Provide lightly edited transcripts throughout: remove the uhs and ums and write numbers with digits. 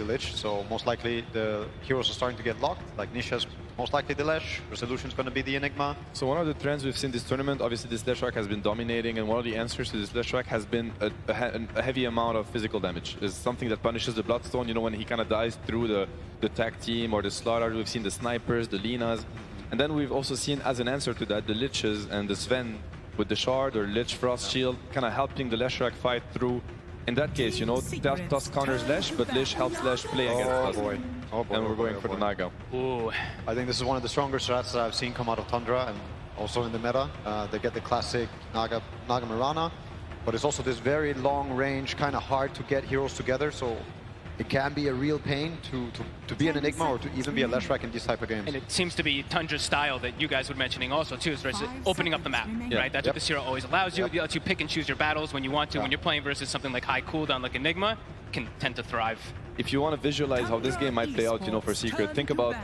the Lich, so most likely the heroes are starting to get locked. Like Nisha's most likely the Lash, Resolution's going to be the Enigma. So one of the trends we've seen this tournament, obviously this Lash rack has been dominating, and one of the answers to this Lash rack has been a heavy amount of physical damage. It's something that punishes the Bloodstone, you know, when he kind of dies through the tag team or the Slaughter. We've seen the Snipers, the Linas, and then we've also seen as an answer to that the Liches and the Sven with the Shard or Lich Frost Shield kind of helping the Lash rack fight through. In that case, you know, Tusk counters Lash, but Lich helps Lash play against us. Oh boy. And we're going for the Naga. Ooh. I think this is one of the stronger strats that I've seen come out of Tundra and also in the meta. They get the classic Naga Mirana, but it's also this very long range, kind of hard to get heroes together. So it can be a real pain to be an Enigma or to even be a Lash rack in these type of games. And it seems to be Tundra's style that you guys were mentioning also too, is opening up the map, right? That's what this hero always allows you. It lets you pick and choose your battles when you want to. When you're playing versus something like high cooldown like Enigma, can tend to thrive. If you want to visualize how this game might play out, you know, for Secret, think about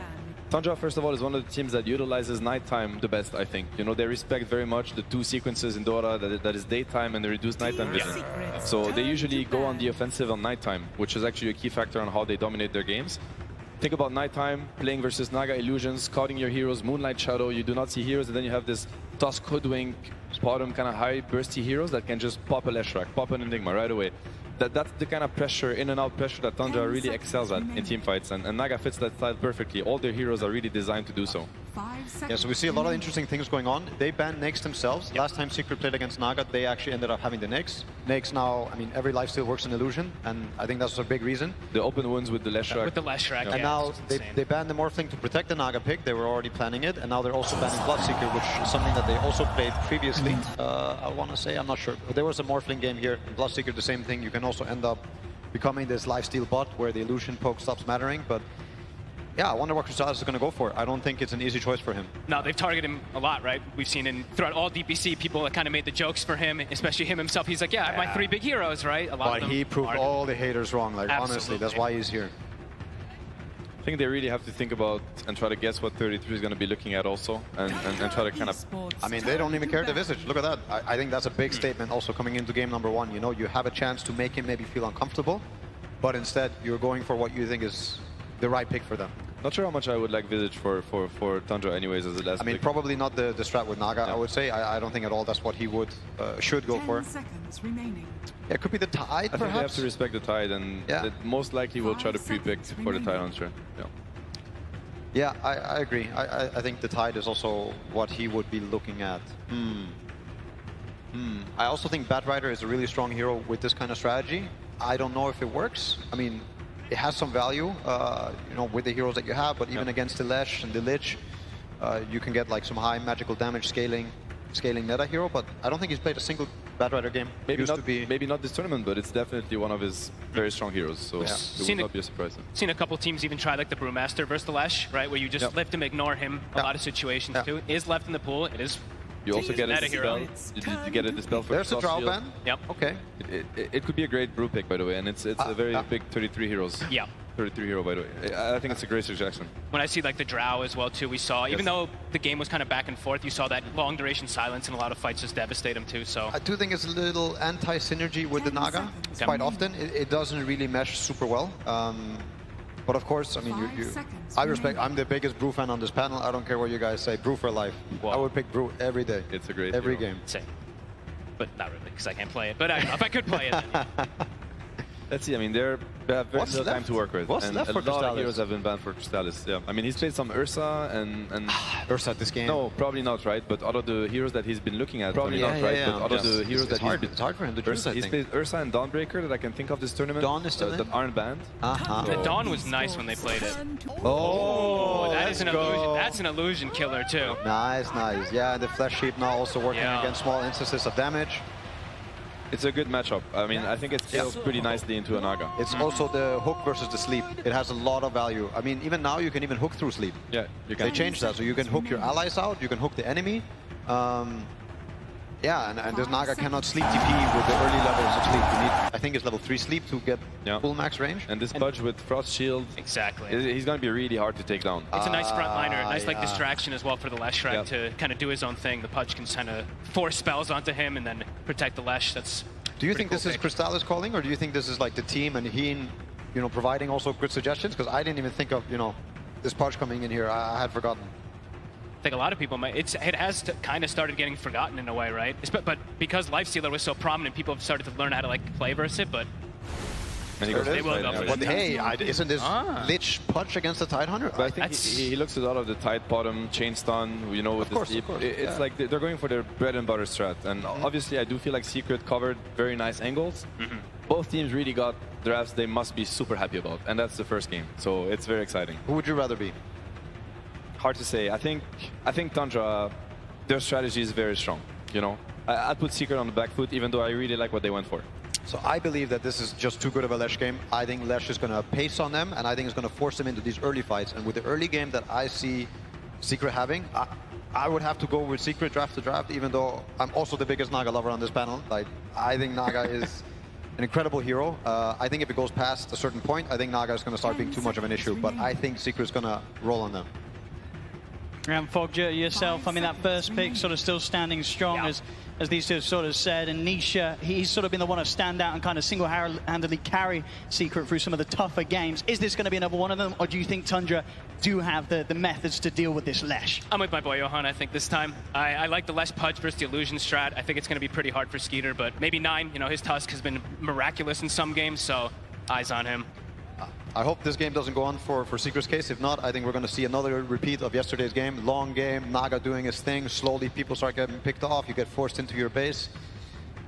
Tundra, first of all, is one of the teams that utilizes nighttime the best, I think. You know, they respect very much the two sequences in Dota, that is daytime and the reduced nighttime vision. So they usually go on the offensive on nighttime, which is actually a key factor on how they dominate their games. Think about nighttime, playing versus Naga Illusions, scouting your heroes, Moonlight Shadow, you do not see heroes, and then you have this Tusk Hoodwink, bottom kind of high bursty heroes that can just pop a Lash rack, pop an Enigma right away. That's the kind of pressure, in and out pressure that Tundra really excels at in team fights, and Naga fits that style perfectly. All their heroes are really designed to do so. Yeah, so we see a lot of interesting things going on. They banned Nakes themselves. Last time Secret played against Naga, they actually ended up having the Nakes. Nakes now, I mean, every lifesteal works in Illusion, and I think that's a big reason. The open wounds with the Lash rack. With the Lash rack, And now they banned the Morphling to protect the Naga pick. They were already planning it, and now they're also banning Bloodseeker, which is something that they also played previously. I want to say, I'm not sure. But there was a Morphling game here. Bloodseeker, the same thing. You can also end up becoming this lifesteal bot where the illusion poke stops mattering, but yeah, I wonder what Crystallis is going to go for. I don't think it's an easy choice for him. No, they've targeted him a lot, right? We've seen throughout all DPC, people that kind of made the jokes for him, especially him himself. He's like, yeah, I have my 3 big heroes, right? A lot but of them he proved all the haters wrong, like honestly, that's why he's here. I think they really have to think about and try to guess what 33 is going to be looking at also, and try to kind of... I mean, they don't even care to Visage. Look at that. I think that's a big statement also coming into game number 1. You know, you have a chance to make him maybe feel uncomfortable, but instead you're going for what you think is the right pick for them. Not sure how much I would like Visage for Tundra anyways as a last pick. Probably not the strat with Naga, I would say. I don't think at all that's what he would should go for. Yeah, it could be the Tide, I think they have to respect the Tide, and most likely will try to pre-pick for the Tide Hunter. Yeah, I agree. I think the Tide is also what he would be looking at. I also think Batrider is a really strong hero with this kind of strategy. I don't know if it works. I mean, it has some value, you know, with the heroes that you have, but even against the Lash and the Lich, you can get like some high magical damage scaling meta hero, but I don't think he's played a single Batrider game. Maybe not this tournament, but it's definitely one of his very strong heroes, so it would not be a surprise. Seen a couple teams even try like the Brewmaster versus the Lash, right, where you just lift him, ignore him, a lot of situations too. Is left in the pool, it is. You also get a dispel. You get a dispel for There's a draw ban. Yep. Okay. It could be a great brew pick, by the way, and it's a very big 33 heroes. Yeah. 33 hero, by the way. I think it's a great suggestion. When I see like the Drow as well too, we saw, even though the game was kind of back and forth, you saw that long duration silence in a lot of fights just devastate him too, so. I do think it's a little anti-synergy with the Naga. Quite often, it doesn't really mesh super well. But of course, I mean, I respect, I'm the biggest Brew fan on this panel. I don't care what you guys say, Brew for life. Well, I would pick Brew every day. It's a great Every hero. game. Same. But not really, because I can't play it. But I don't know, if I could play it, then Let's see, I mean, they have very little time to work with. What's left for a lot of heroes have been banned for Crystallis, yeah. I mean, he's played some Ursa and Ursa this game? No, probably not, right? But out of the heroes that he's been looking at, probably not, right? But out of the heroes that he's been... It's hard for him to choose, He's played Ursa and Dawnbreaker that I can think of this tournament. Dawn is still that aren't banned. The Dawn was nice when they played it. Oh, that is an illusion. That's an illusion killer too. Nice, nice. Yeah, the Flesh Sheep now also working against small instances of damage. It's a good matchup. I mean, I think it scales pretty nicely into a Naga. It's also the hook versus the sleep. It has a lot of value. I mean, even now you can even hook through sleep. Yeah, you can. They changed that, so you can hook your allies out, you can hook the enemy. Yeah, and this Naga cannot sleep TP with the early levels of sleep. You need, I think it's level 3 sleep to get full max range. And this Pudge with Frost Shield, he's going to be really hard to take down. It's a nice frontliner, nice like distraction as well for the Lash Shrek to kind of do his own thing. The Pudge can kind of force spells onto him and then protect the Lash. That's Do you think this is Crystallis calling, or do you think this is like the team and he you know, providing also good suggestions, because I didn't even think of, you know, this Pudge coming in here. I had forgotten. I think a lot of people might. It has kind of started getting forgotten in a way, right? But because Lifestealer was so prominent, people have started to learn how to like play versus it. But And he There goes it is. They will go for But it. hey, isn't this Lich Pudge against the Tidehunter? But I think he looks at all of the tight bottom, chain stun, you know, with course, the of course, It's yeah. like they're going for their bread and butter strat. And obviously, I do feel like Secret covered very nice angles. Both teams really got drafts they must be super happy about. And that's the first game. So it's very exciting. Who would you rather be? Hard to say. I think Tundra, their strategy is very strong, you know. I'd put Secret on the back foot, even though I really like what they went for. So I believe that this is just too good of a Lesh game. I think Lesh is going to pace on them, and I think it's going to force them into these early fights. And with the early game that I see Secret having, I would have to go with Secret draft to draft, even though I'm also the biggest Naga lover on this panel. Like, I think Naga is an incredible hero. I think if it goes past a certain point, I think Naga is going to start being too much of an issue. But I think Secret is going to roll on them. And Fogger, yourself, I mean, that first pick sort of still standing strong as these two have sort of said. And Nisha, he's sort of been the one to stand out and kind of single-handedly carry Secret through some of the tougher games. Is this going to be another one of them, or do you think Tundra do have the methods to deal with this Lesh? I'm with my boy Johan, I think, this time. I like the less Pudge versus the Illusion strat. I think it's going to be pretty hard for Skeeter, but maybe 9. You know, his Tusk has been miraculous in some games, so eyes on him. I hope this game doesn't go on for Secret's case. If not, I think we're going to see another repeat of yesterday's game. Long game, Naga doing his thing. Slowly, people start getting picked off. You get forced into your base.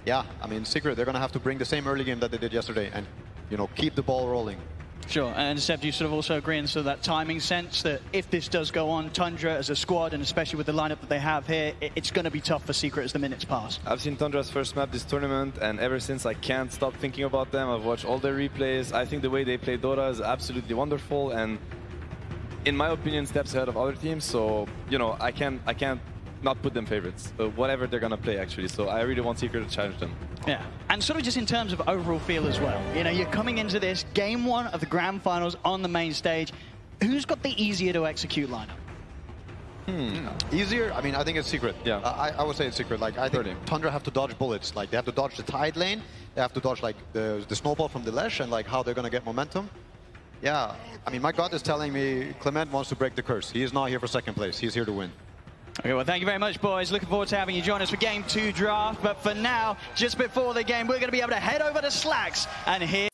Yeah, I mean, Secret, they're going to have to bring the same early game that they did yesterday and, you know, keep the ball rolling. Sure, and Seb, do you sort of also agree in sort of that timing sense that if this does go on, Tundra as a squad, and especially with the lineup that they have here, it's going to be tough for Secret as the minutes pass? I've seen Tundra's first map this tournament, and ever since I can't stop thinking about them. I've watched all their replays. I think the way they play Dota is absolutely wonderful, and in my opinion, steps ahead of other teams. So, you know, I can't not put them favorites, whatever they're gonna play actually. So I really want Secret to challenge them. Yeah, and sort of just in terms of overall feel as well. You know, you're coming into this game 1 of the grand finals on the main stage. Who's got the easier to execute lineup? Easier? I mean, I think it's Secret. Yeah. I would say it's Secret. Like, I think Tundra have to dodge bullets. Like, they have to dodge the Tide lane. They have to dodge, like, the snowball from the Lesh and, like, how they're going to get momentum. Yeah. I mean, my gut is telling me Clement wants to break the curse. He is not here for second place. He's here to win. Okay, well, thank you very much, boys. Looking forward to having you join us for Game 2 draft. But for now, just before the game, we're going to be able to head over to Slacks and hear...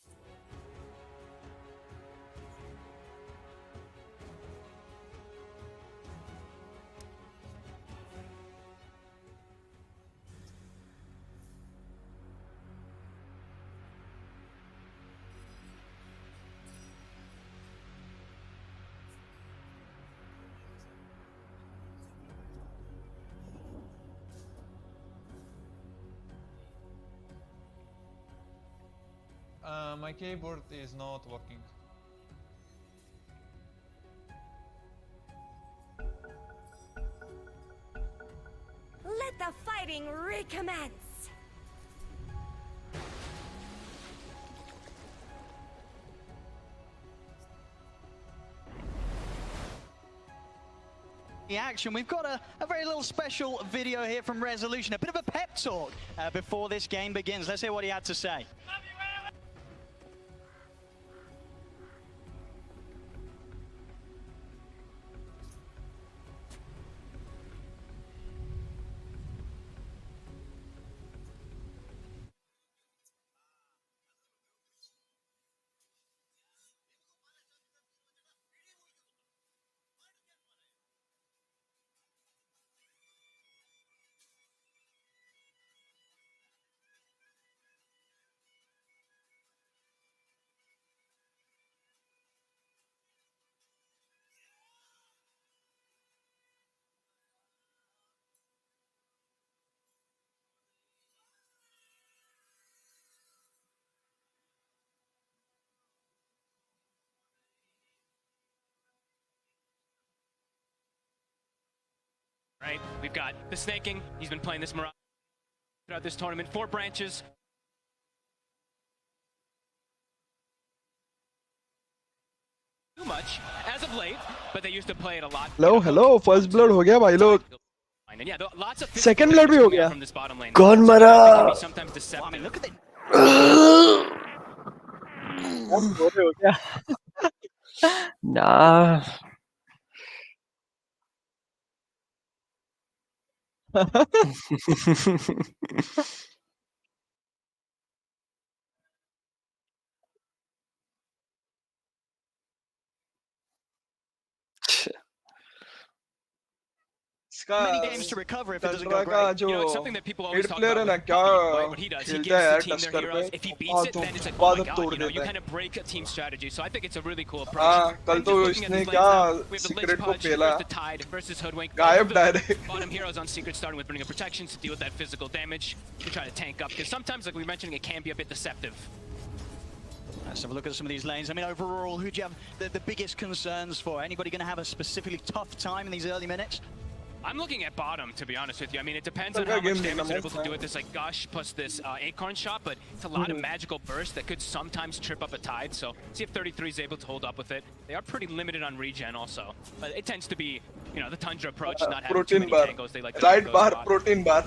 My keyboard is not working. Let the fighting recommence! The action. We've got a very little special video here from Resolution, a bit of a pep talk before this game begins. Let's hear what he had to say. Right, we've got the snaking. He's been playing this Mirage throughout this tournament. 4 branches. Too much as of late, but they used to play it a lot. Hello first blood हो गया भाई लोग And yeah, lots of Second blood भी हो गया from this bottom lane. कौन मरा Sometimes deceptive. I mean, look at it. बोरे हो गया ना इसका Many games to recover if it doesn't तंड्रा go का great. जो You know, it's something that people always mid talk player about है ना with क्या Puppy, right? What he does, he खेलता है gives यार the team their टस्कर पे heroes. If he beats it, then it's like, oh my बाद god, तोड़ you know, you देता kind है of break a team strategy. So I think it's a really cool approach. हाँ कल And तो just looking at इसने these क्या lanes now, we have the secret Lich को Punch पेला versus the Tide versus Hoodwink. गायब Both of the direct bottom heroes on Secret starting with bringing up protections to deal with that physical damage to try to tank up. Because sometimes, like we were mentioning, it can be a bit deceptive. Let's have a look at some of these lanes. I mean, overall, who do you have the biggest concerns for? Anybody going to have a specifically tough time in these early minutes? I'm looking at bottom, to be honest with you. I mean, it depends on how much damage they're able to do with this like Gush plus this Acorn shot, but it's a lot of magical burst that could sometimes trip up a Tide. So see if 33 is able to hold up with it. They are pretty limited on regen also, but it tends to be, you know, the Tundra approach, not having too many tangles. They like to right go bar spot. Protein bar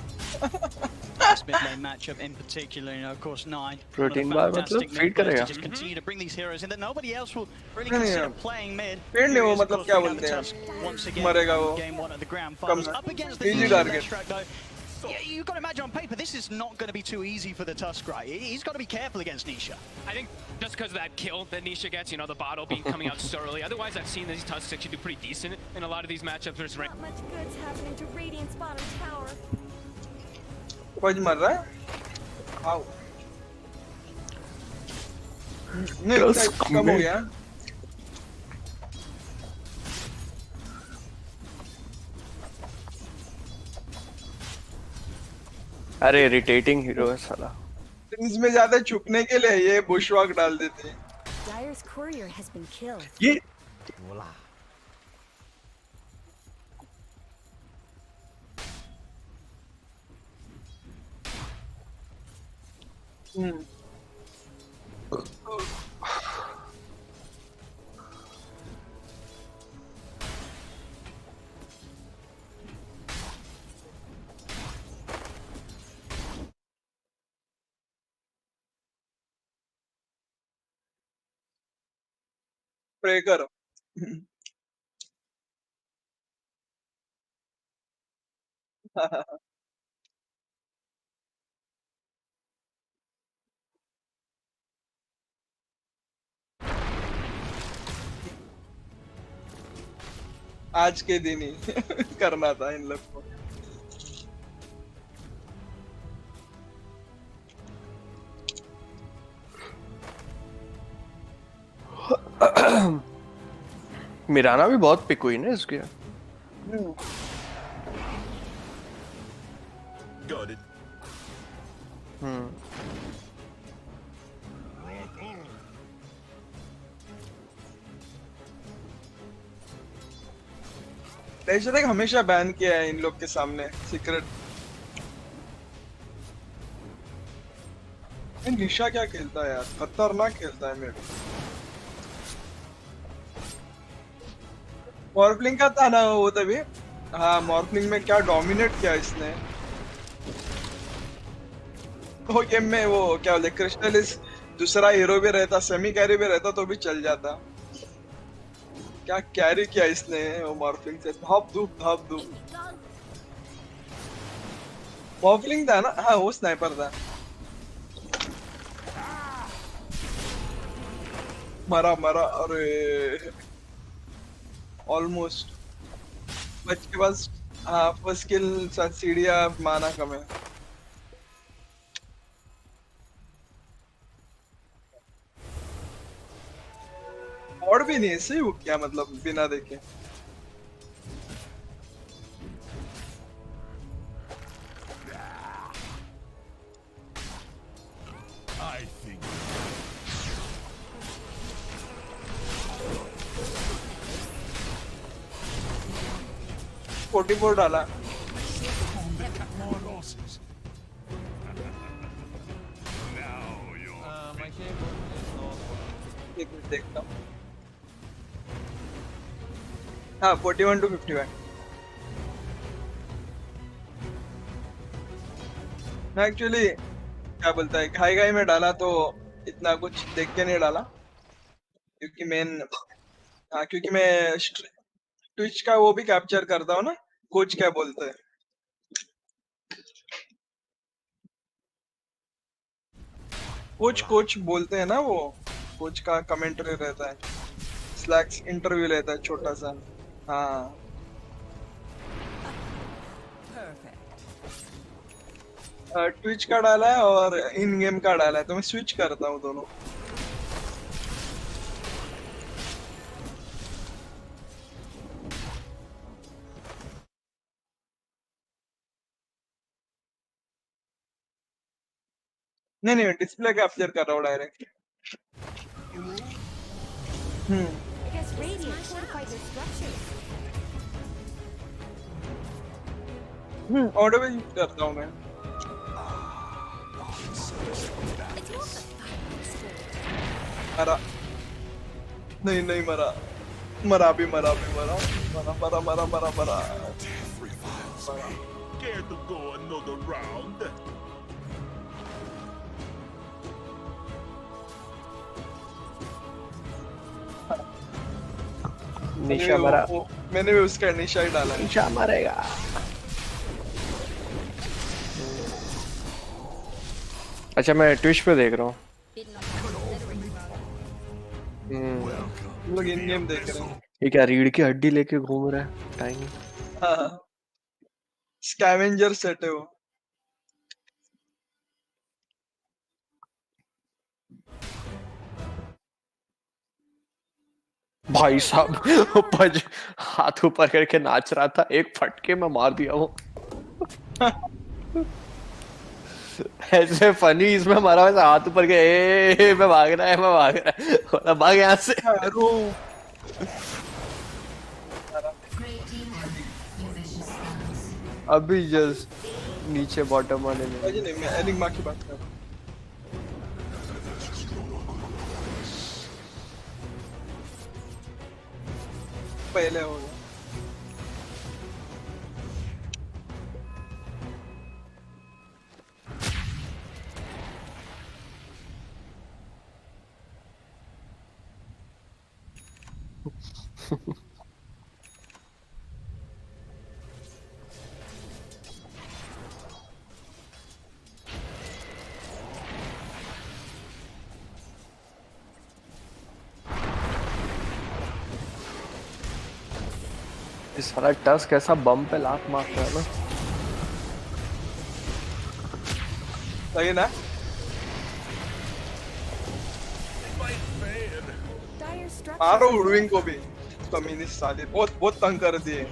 This mid lane matchup in particular, you know, of course, 9. Protein bar मतलब feed करेगा. Just continue to bring these heroes in that nobody else will really नहीं, consider नहीं, playing mid. feed नहीं, वो Here is, of मतलब course, क्या we have बोलते the हैं? Tusk once again मरेगा वो. game 1 of the grand come finals. ना. Up against the Easy Nisha target. Leshrac, though. Yeah, you've got to imagine on paper, this is not going to be too easy for the Tusk, right? He's got to be careful against Nisha. I think just because of that kill that Nisha gets, you know, the bottle being coming out so early. Otherwise, I've seen these Tusks actually do pretty decent in a lot of these matchups versus rank. Not much good's happening to Radiant's bottom tower. फौज मर रहा है आओ नहीं Tusk कम हो में. गया अरे इरिटेटिंग हीरो है साला. इसमें ज्यादा छुपने के लिए ये बुशवॉक डाल देते हैं Dyer's courier has been killed. ये प्रे करो आज के दिन ही करना था इन लोग को मिराना भी बहुत पिक हुई ना इसके. Got it. देख हमेशा बैन किया है इन लोग के सामने सीक्रेट निशा क्या खेलता है यार खतरनाक खेलता है मेरे मॉर्फलिंग का था ना वो तभी हाँ मॉर्फलिंग में क्या डोमिनेट किया इसने वो गेम में वो क्या बोलते क्रिस्टलिस दूसरा हीरो भी रहता सेमी कैरी भी रहता तो भी चल जाता क्या कैरी किया इसने वो मॉर्फलिंग से धप धूप मॉर्फलिंग था ना हाँ वो स्नाइपर था मरा अरे ऑलमोस्ट बच के पास हाँ फर्स्ट किल साथ सीढ़िया माना कम है और भी नहीं ऐसे ही क्या मतलब बिना देखे I think 44 डाला more losses. Now you're My shape is not एक मिनट देखता हूँ हाँ 41 to 51 मैं एक्चुअली क्या बोलता है घाई में डाला तो इतना कुछ देख के नहीं डाला क्योंकि क्योंकि मैं ट्विच का वो भी कैप्चर करता हूँ ना, कोच क्या बोलते हैं, कोच बोलते हैं ना, वो कोच का कमेंट्री रहता है, स्लैक्स इंटरव्यू लेता है छोटा सा। हाँ ट्विच का डाला है और इन गेम का डाला है, तो मैं स्विच करता हूँ दोनों। नहीं डिस्प्ले कैप्चर कर रहा हूँ direct. I guess Radiant fortified their structures. Audio भी यूज करता हूँ मैं। मरा नहीं मरा, मरा भी मरा Care to go another round? निशा मरा। मैंने भी उसका निशा ही डाला। निशा मरेगा। अच्छा मैं ट्विच पे देख रहा हूँ। हम लोग इन गेम देख रहे हैं। ये क्या रीढ़ की हड्डी लेके घूम रहा है टाइनी? हाँ स्कैवेंजर सेट है वो। भाई साहब पज हाथ ऊपर करके नाच रहा था, एक फटके में मार दिया वो। ऐसे फनी इसमें मारा, वैसे हाथ ऊपर के मैं भाग रहा है भाग यहाँ से। अभी जस्ट नीचे बॉटम वाले में। नहीं मैं एनिग्मा की बात कर रहा हूँ। पहले हो गया। इस सारा टस कैसा बम पे लात मारता है ना। सही ना। Dire structures. मारो उड़विंग को भी, कम्युनिस्ट साले बहुत तंग कर दिए।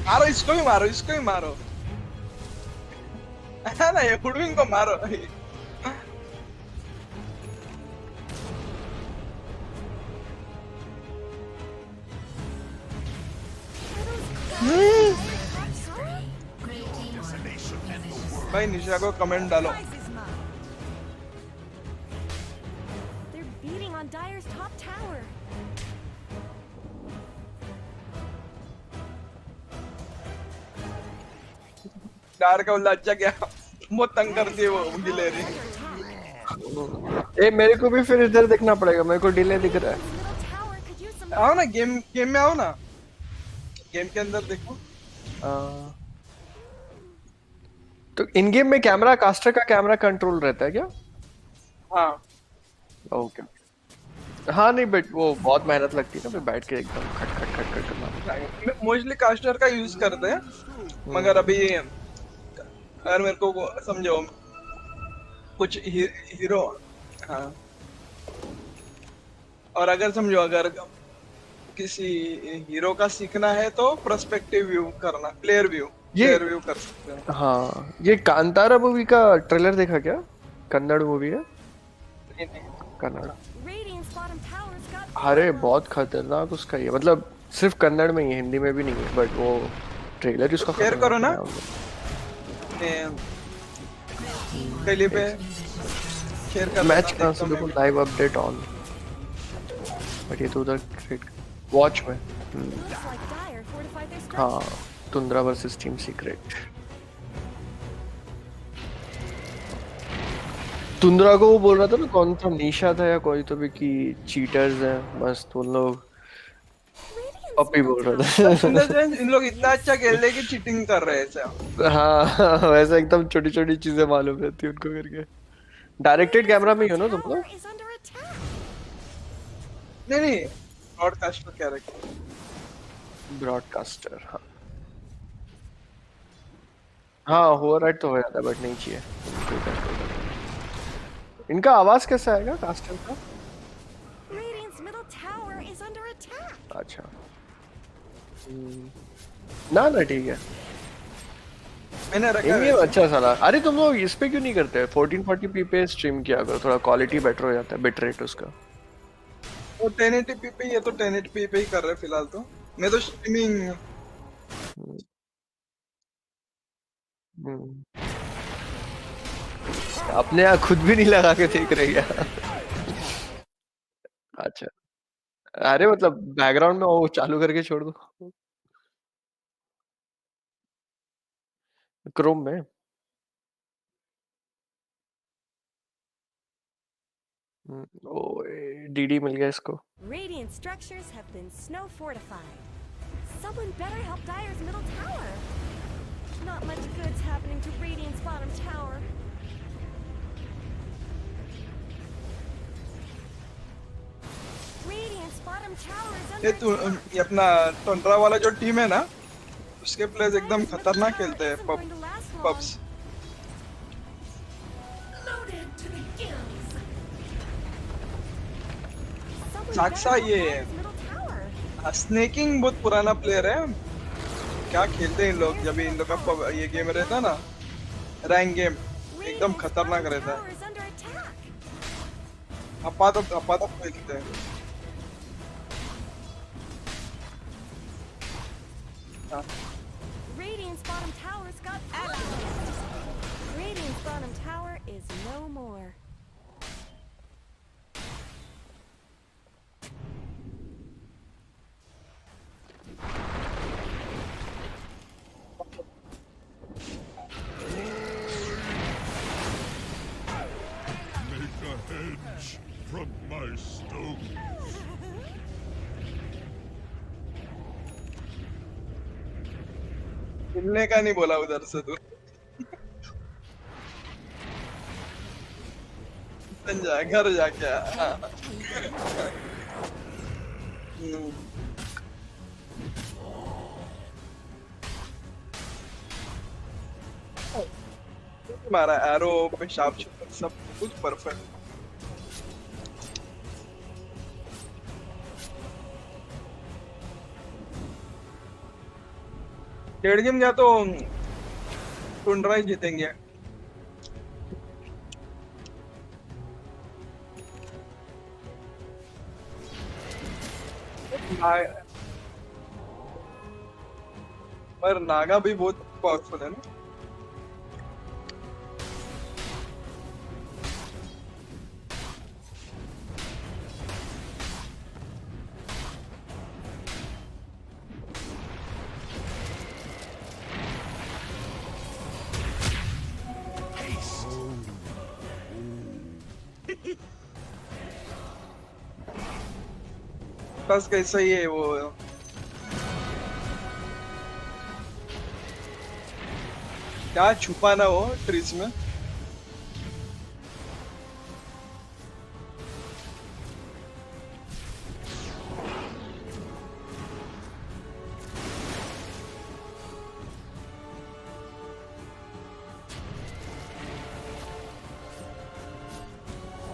मारो इसको भी मारो है ना, ये उड़विंग को मारो। भाई निशा को कमेंट डालो। They're beating on Dire's top tower. डार का लज्जा क्या, बहुत तंग कर दिए वो गिलेरी। ए मेरे को भी फिर इधर देखना पड़ेगा, मेरे को डिले दिख रहा है। Middle tower could use some. आओ ना गेम में आओ ना, गेम के अंदर देखो। तो इन गेम में कैमरा कास्टर का कैमरा कंट्रोल रहता है क्या? हाँ ओके। हाँ नहीं बट वो बहुत मेहनत लगती है ना, फिर बैठ के एकदम खट करना। मोस्टली कास्टर का यूज करते हैं, मगर अभी अगर मेरे को समझो कुछ हीरो, हाँ, और अगर समझो अगर किसी हीरो का सीखना है तो पर्सपेक्टिव व्यू करना, प्लेयर व्यू कर सकते हैं। हाँ, ये कांतारा मूवी का ट्रेलर देखा क्या? कन्नड़ मूवी है, नहीं नहीं, Kannada. Radiant's bottom tower's got अरे armor. बहुत खतरनाक उसका ये, मतलब सिर्फ कन्नड़ में ही है, हिंदी में भी नहीं है, बट वो ट्रेलर उसका शेयर खतरनाक करो ना। बनाया उन्होंने। पहले पे शेयर कर मैच देना, कहाँ देखता से हूँ देखो? मैं। लाइव अपडेट ऑन, बट ये तो उधर वॉच में। Looks like Dire fortified their हाँ, structure. Tundra versus team secret. Tundra को वो बोल रहा था ना, कौन था, निशा था या कोई तो भी, कि चीटर्स हैं मस्त उन लोग। Radiant's पप्पी middle बोल रहा tower इन था। द सेंस इन लोग इतना अच्छा खेल रहे कि चीटिंग कर रहे हैं ऐसा। हाँ, वैसे एकदम छोटी छोटी चीजें मालूम रहती है उनको करके। डायरेक्टेड Radiant's कैमरा में ही हो middle ना तुम tower लोग? is under attack. नहीं नहीं, ब्रॉडकास्टर कैरेक्टर। ब्रॉडकास्टर, हाँ हाँ, ओवरराइट तो हो जाता है, बट नहीं चाहिए। इनका आवाज कैसा आएगा कास्टर का? Radiant's middle tower is under attack. अच्छा, ना ना ठीक है। मैंने रखा ये है। अच्छा साला। अरे तुम लोग इस पे क्यों नहीं करते? 1440p पे स्ट्रीम किया करो, थोड़ा क्वालिटी बेटर हो जाता है, बिट रेट उसका। वो 1080p पे, ये तो 1080p पे ही कर रहे हैं फिलहाल तो। मैं तो स्ट्रीमिंग अपने यहाँ खुद भी नहीं लगा के देख रही है? अच्छा, अरे मतलब बैकग्राउंड में वो चालू करके छोड़ दो क्रोम में। ओ, डीडी मिल गया इसको। Radiant structures have been snow fortified. Someone better help Dire's middle tower. Not much good's happening to Radiant's bottom tower. Radiant's bottom tower is under attack. ये अपना टंड्रा वाला जो टीम है ना, उसके प्लेयर्स एकदम Dire's middle खतरनाक tower खेलते हैं isn't going to last long. Pubs. Loaded to the gills. Someone साक्सा better help ये Dire's middle tower. स्नेकिंग बहुत पुराना प्लेयर है। क्या खेलते हैं इन लोग, जब इन लोग का ये गेम रहता है ना, रैंक गेम, एकदम Radiant's खतरनाक bottom रहता tower है। is under attack. अपा तो खेलते हैं। Radiant's bottom tower's got allies. Radiant's bottom tower is no more. Make a hedge from my stones. खेलने का नहीं बोला उधर से तू। जा घर जाके आ। मारा एरो पे शार्प शूटर सब कुछ परफेक्ट। डेढ़ गेम गया तो टुंड्रा ही जीतेंगे। पर नागा भी बहुत पावरफुल है ना। बस कैसा ही है वो, क्या छुपाना वो ट्रीज में।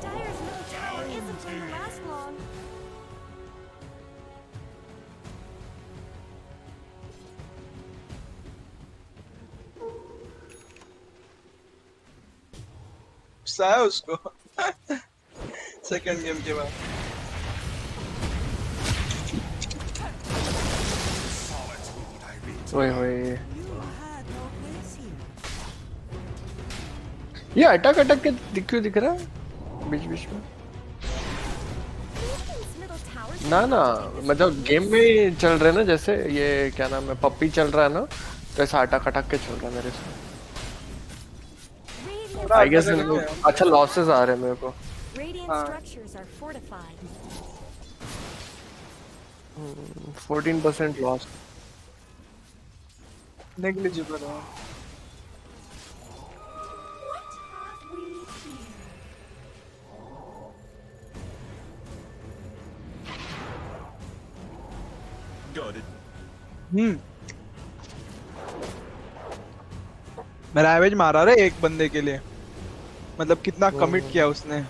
Dire's middle tower isn't going to last long. गुस्सा है उसको सेकंड गेम के बाद। ओए होए, ये अटक अटक के क्यों दिख रहा है बीच बीच में? Radiant's middle tower's ना ना, मतलब गेम में ही चल रहे ना, जैसे ये क्या नाम है, पप्पी चल रहा है ना, तो ऐसा अटक अटक के चल रहा है मेरे से। Radiant आई गेस अच्छा लॉसेस आ रहे हैं मेरे को। Radiant structures are fortified. 14% loss. Negligible है। Got it. मेरा एवरेज मारा रे एक बंदे के लिए, मतलब कितना कमिट किया उसने।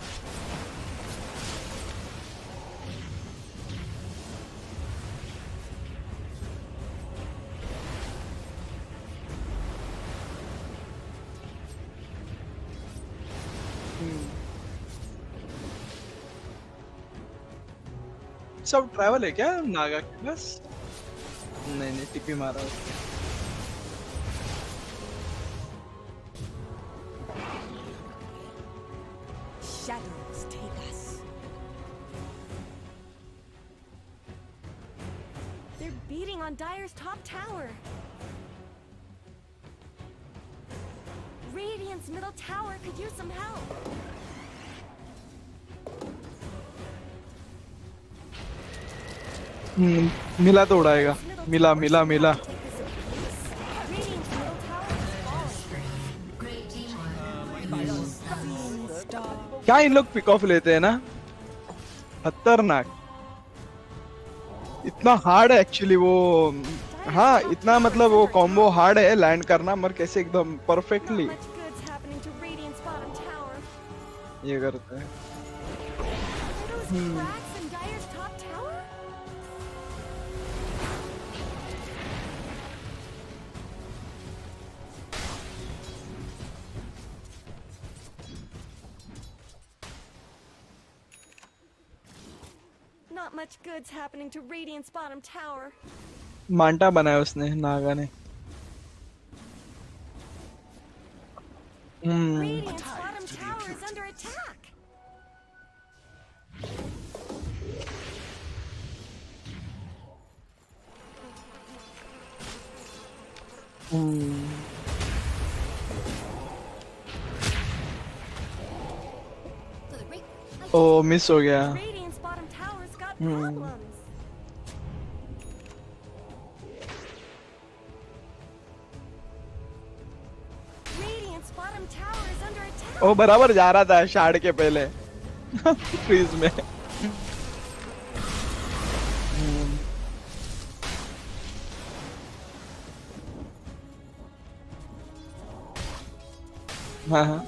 सब ट्रैवल है क्या नागा के पास? नहीं नहीं, टिपी मारा उसने। Shadows take us. They're beating on Dire's top tower. Radiant's middle tower could use some help. मिला तो उड़ाएगा। मिला मिला मिला। Radiant's middle tower is falling. क्या इन लोग पिक ऑफ लेते हैं ना, खतरनाक। इतना हार्ड है एक्चुअली वो, हाँ इतना मतलब वो कॉम्बो हार्ड है लैंड करना, मगर कैसे एकदम perfectly Not much good's happening to Radiant's bottom tower. ये करते हैं। Are those cracks in Dire's top tower? Not much good's happening to Radiant's bottom tower. Manta बनाया उसने नागा ने। Radiant's bottom tower is under attack. ओ मिस हो गया। Radiant's bottom tower's got problems. Radiant's bottom tower is under attack. ओ बराबर जा रहा था शार्ड के पहले फ्रीज में। हाँ हाँ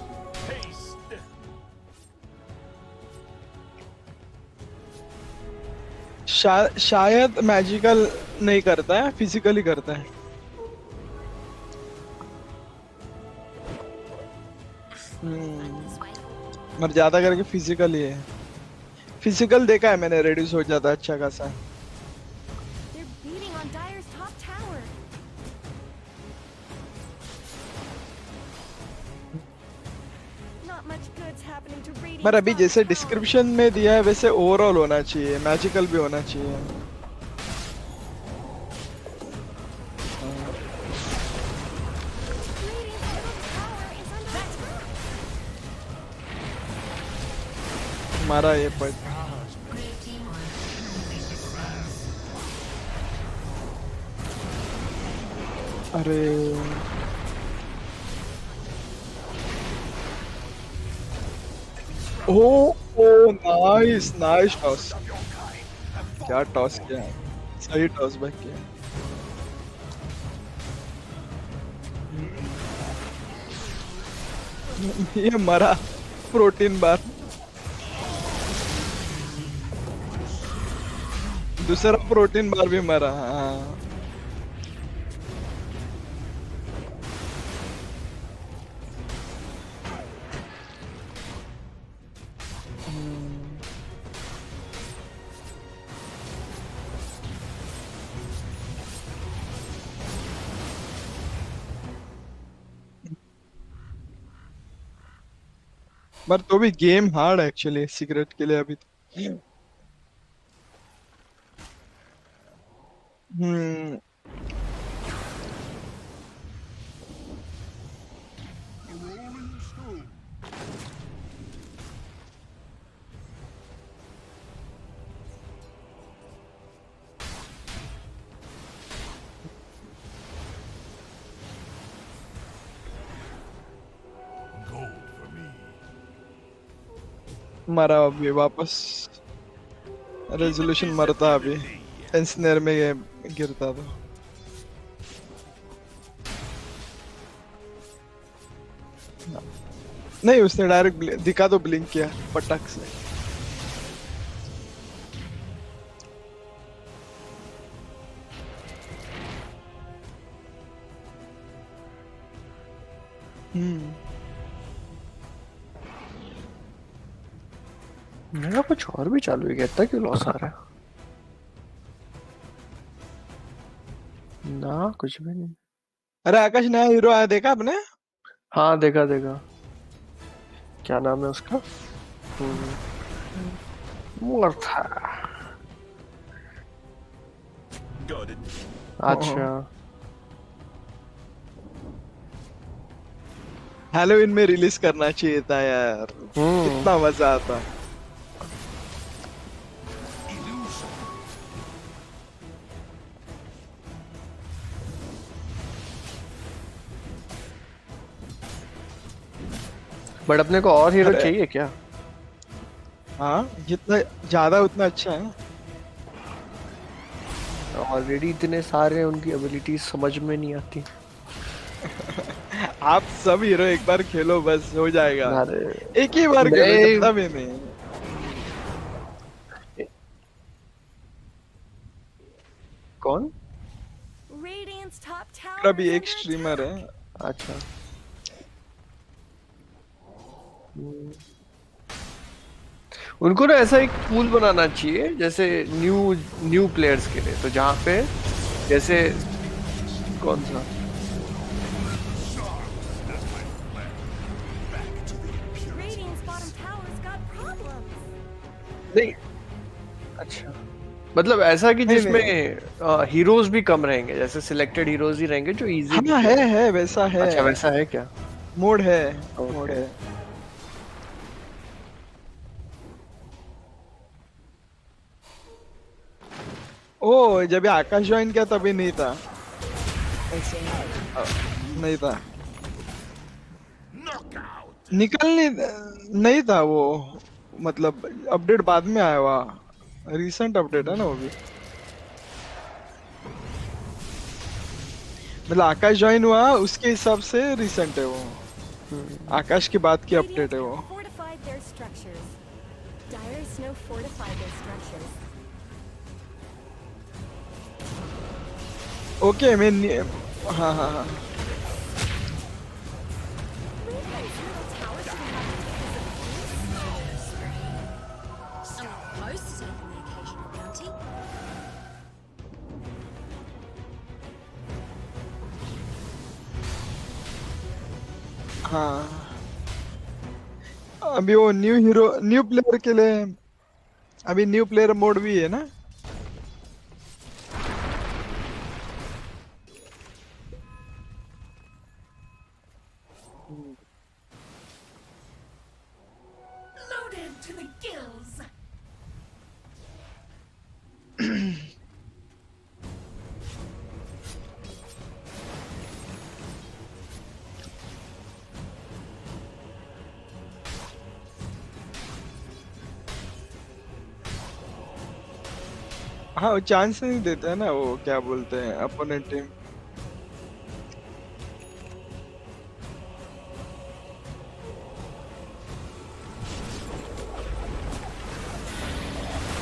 शायद मैजिकल नहीं करता है, फिजिकली करता है। मगर ज्यादा करके फिजिकल ही है। फिजिकल देखा है मैंने, रेड्यूस हो जाता है अच्छा खासा। They're beating on Dire's top tower. Not much good's happening to Radiant's पर अभी bottom जैसे tower. डिस्क्रिप्शन में दिया है वैसे ओवरऑल होना चाहिए, मैजिकल भी होना चाहिए। Radiant's middle tower is under attack. हमारा ये पॉइंट अरे ओ ओ नाइस नाइस टॉस। क्या टॉस किया है, सही टॉस बैक किया। ये मरा प्रोटीन बार। दूसरा प्रोटीन बार भी मरा। हाँ पर तो भी गेम हार्ड है एक्चुअली सीक्रेट के लिए अभी तो। हम्म मरा अभी वापस रेजोल्यूशन मरता अभी एंसनेर में ये गिरता था। नहीं उसने डायरेक्ट दिखा तो ब्लिंक किया पटक से। मेरा कुछ और भी चालू है क्या? इतना क्यों लॉस आ रहा है? ना कुछ भी नहीं। अरे आकाश नया हीरो आया देखा आपने? हाँ देखा देखा। क्या नाम है उसका? मूर्था। Got it. अच्छा हैलोवीन में रिलीज करना चाहिए था यार, कितना मजा आता। बट अपने को और हीरो चाहिए क्या? हाँ जितना ज्यादा उतना अच्छा है। ऑलरेडी इतने सारे उनकी एबिलिटीज समझ में नहीं आती। आप सब हीरो एक बार खेलो बस हो जाएगा। अरे एक ही बार खेलो जितना भी नहीं। कौन? Radiant's top tower अभी is एक under स्ट्रीमर है। अच्छा उनको ना ऐसा एक टूल बनाना चाहिए जैसे न्यू प्लेयर्स के लिए, तो जहाँ पे जैसे कौन सा Radiant's bottom tower's got problems. नहीं। अच्छा मतलब ऐसा कि जिसमें हीरोज भी कम रहेंगे, जैसे सिलेक्टेड हीरोज ही रहेंगे जो इजी। हाँ है वैसा है। अच्छा वैसा है क्या? मोड है। Okay. मोड है। ओ जब ये आकाश ज्वाइन किया तभी नहीं था। नहीं था। निकलने नहीं था वो, मतलब अपडेट बाद में आया हुआ, रिसेंट अपडेट है ना वो भी। मतलब आकाश ज्वाइन हुआ उसके हिसाब से रिसेंट है वो, आकाश के बाद की अपडेट है वो। Fortified their structures. Dire snow fortified their structures. Okay मैं हाँ हाँ हाँ Radiant's middle tower shouldn't have to take this abuse. I'm not opposed to taking the occasional bounty. हाँ अभी वो न्यू प्लेयर के लिए अभी न्यू प्लेयर मोड भी है ना। Loaded to the gills. हाँ वो चांस नहीं देता है ना, वो क्या बोलते हैं अपोनेंट टीम।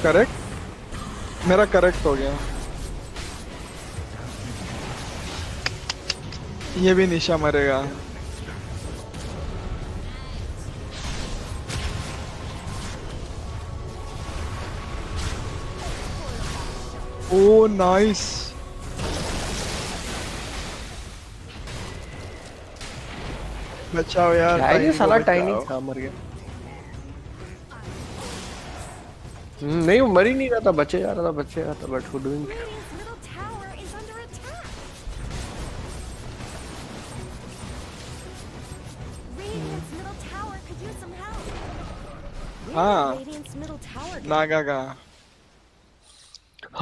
करेक्ट मेरा करेक्ट हो गया। ये भी निशा मरेगा। ओ नाइस। बचाओ यार ये साला बचाओ। टाइनिंग था, मर गया। नहीं वो मर ही नहीं रहा था, बचे जा रहा था बट वो doing Radiant's middle tower is under attack. Radiant's middle tower could use some help. Where Ah. did Radiant's middle tower go? Naga का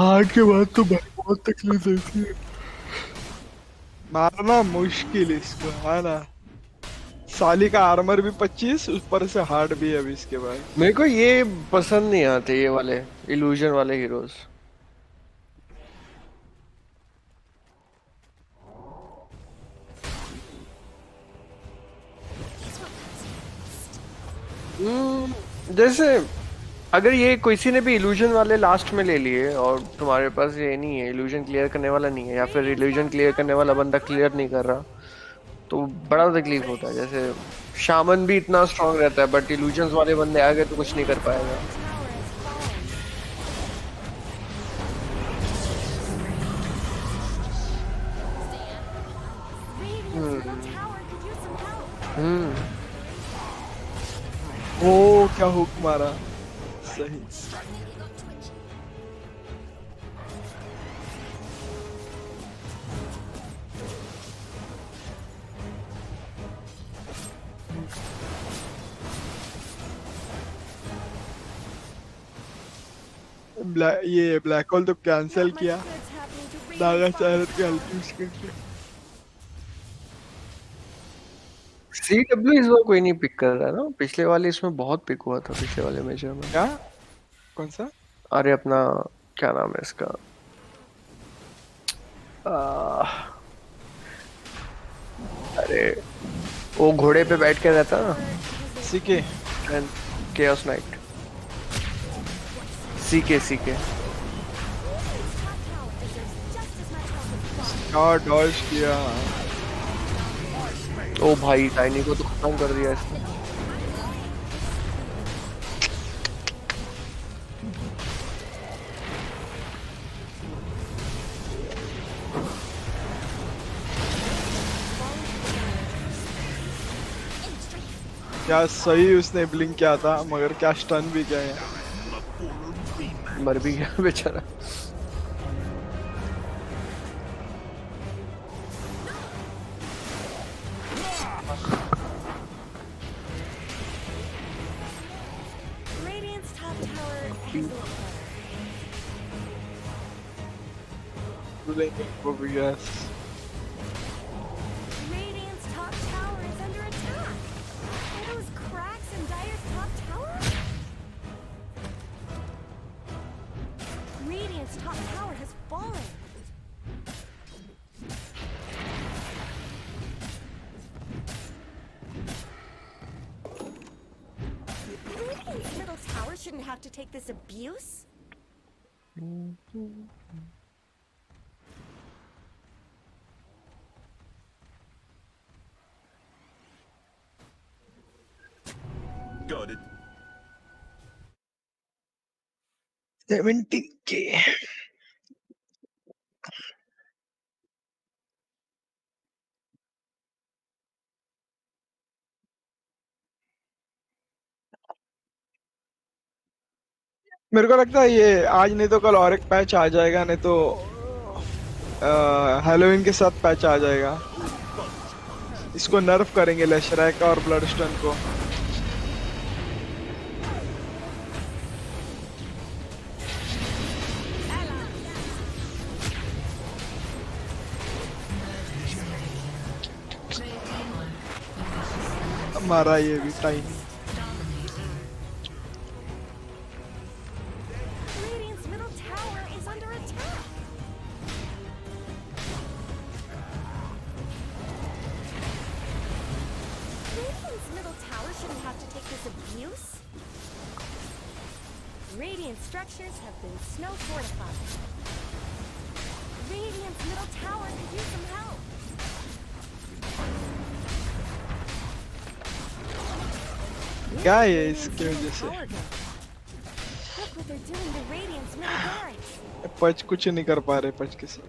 हार्ट के बाद तो भाई बहुत तकलीफ देती है। मारना मुश्किल इसको है ना। साली का आर्मर भी 25 ऊपर से हार्ड भी है अभी इसके बाद। मेरे को ये पसंद नहीं आते ये वाले इल्यूजन वाले हीरोज। जैसे अगर ये किसी ने भी इल्यूजन वाले लास्ट में ले लिए और तुम्हारे पास ये नहीं है, इल्यूजन क्लियर करने वाला नहीं है, या फिर इल्यूजन क्लियर करने वाला बंदा क्लियर नहीं कर रहा, तो बड़ा तकलीफ होता है। जैसे शामन भी इतना स्ट्रांग रहता है बट इल्यूजन्स वाले बंदे आ गए तो कुछ नहीं कर पाएगा। ओ क्या हुक मारा सही। ये ब्लैक होल तो कैंसिल किया नागा चाहत के हेल्प यूज करके। CW इस बार कोई नहीं पिक कर रहा है ना, पिछले वाले इसमें बहुत पिक हुआ था पिछले वाले मेजर में। क्या कौन सा? अरे अपना क्या नाम है इसका, अरे वो घोड़े पे बैठ के रहता ना, सीके केओस नाइट, सीके और डॉज किया। ओ भाई टाइनी को तो खत्म कर दिया इसने। क्या सही उसने ब्लिंक किया था मगर क्या स्टन भी किया है। मर भी गया बेचारा। Radiant's top tower has Yes. Radiant's top tower is under attack. Are those cracks in Dire's top tower? Radiant's top tower has fallen. Radiant's middle tower shouldn't have to take this abuse. Got it. 70K. मेरे को लगता है ये आज नहीं तो कल और एक पैच आ जाएगा, नहीं तो हैलोवीन के साथ पैच आ जाएगा। इसको नर्फ करेंगे लेशरैक और ब्लडस्टोन को। मारा ये भी tiny. Radiant's middle tower is under attack. Radiant's middle tower shouldn't have to take this abuse. Radiant structures have been snow fortified. Radiant's middle tower could use some help. क्या है इसके वजह से? Look what they're doing to Radiant's middle barracks. पच कुछ नहीं कर पा रहे पच के साथ।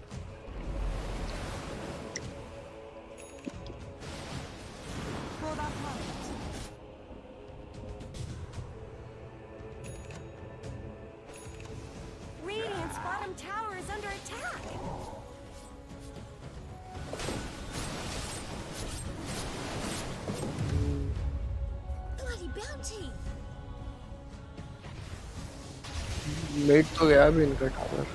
Hold off moment. मिड तो गया भी इनका टावर।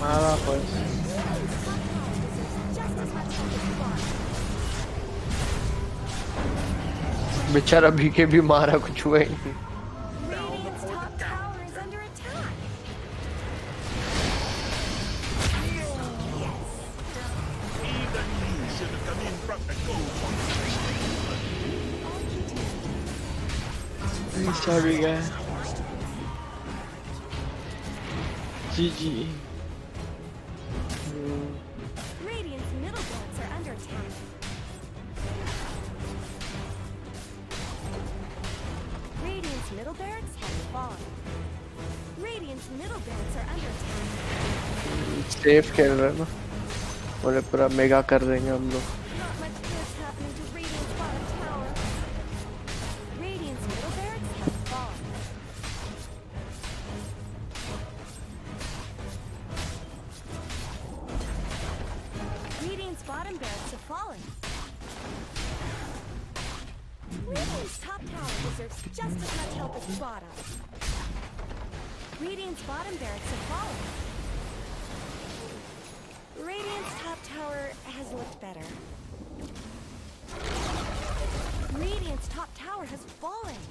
मारा बस। बेचारा भीखे भी मारा, कुछ हुआ ही नहीं। Radiant's top tower is under attack. Sorry guys. GG. Radiant's middle barracks are under attack. Radiant's middle barracks have fallen. Radiant's middle barracks are under attack. Safe खेल रहे हैं ना, बोले पूरा मेगा कर देंगे हम लोग। Not much good's happening to Radiant's bottom tower. Radiant's middle barracks have fallen. Radiant's bottom barracks have fallen. Radiant's top tower deserves just as much help as bottom. Radiant's bottom barracks have fallen. Radiant's top tower has looked better. Radiant's top tower has fallen.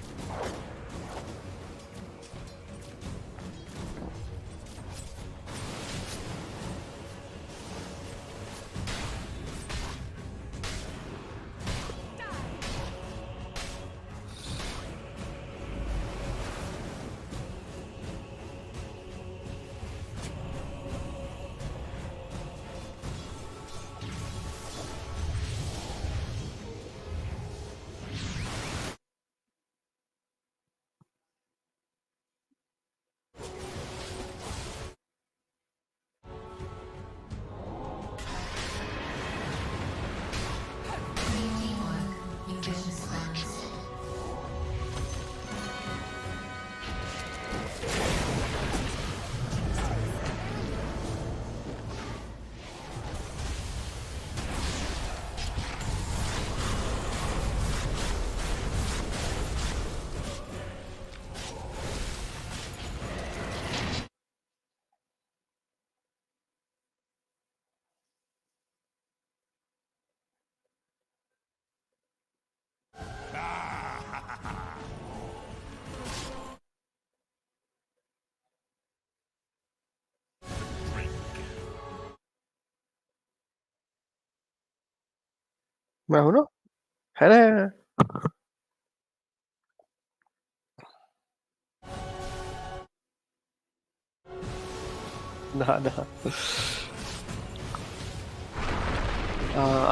मैं हूँ ना, है ना। ना ना,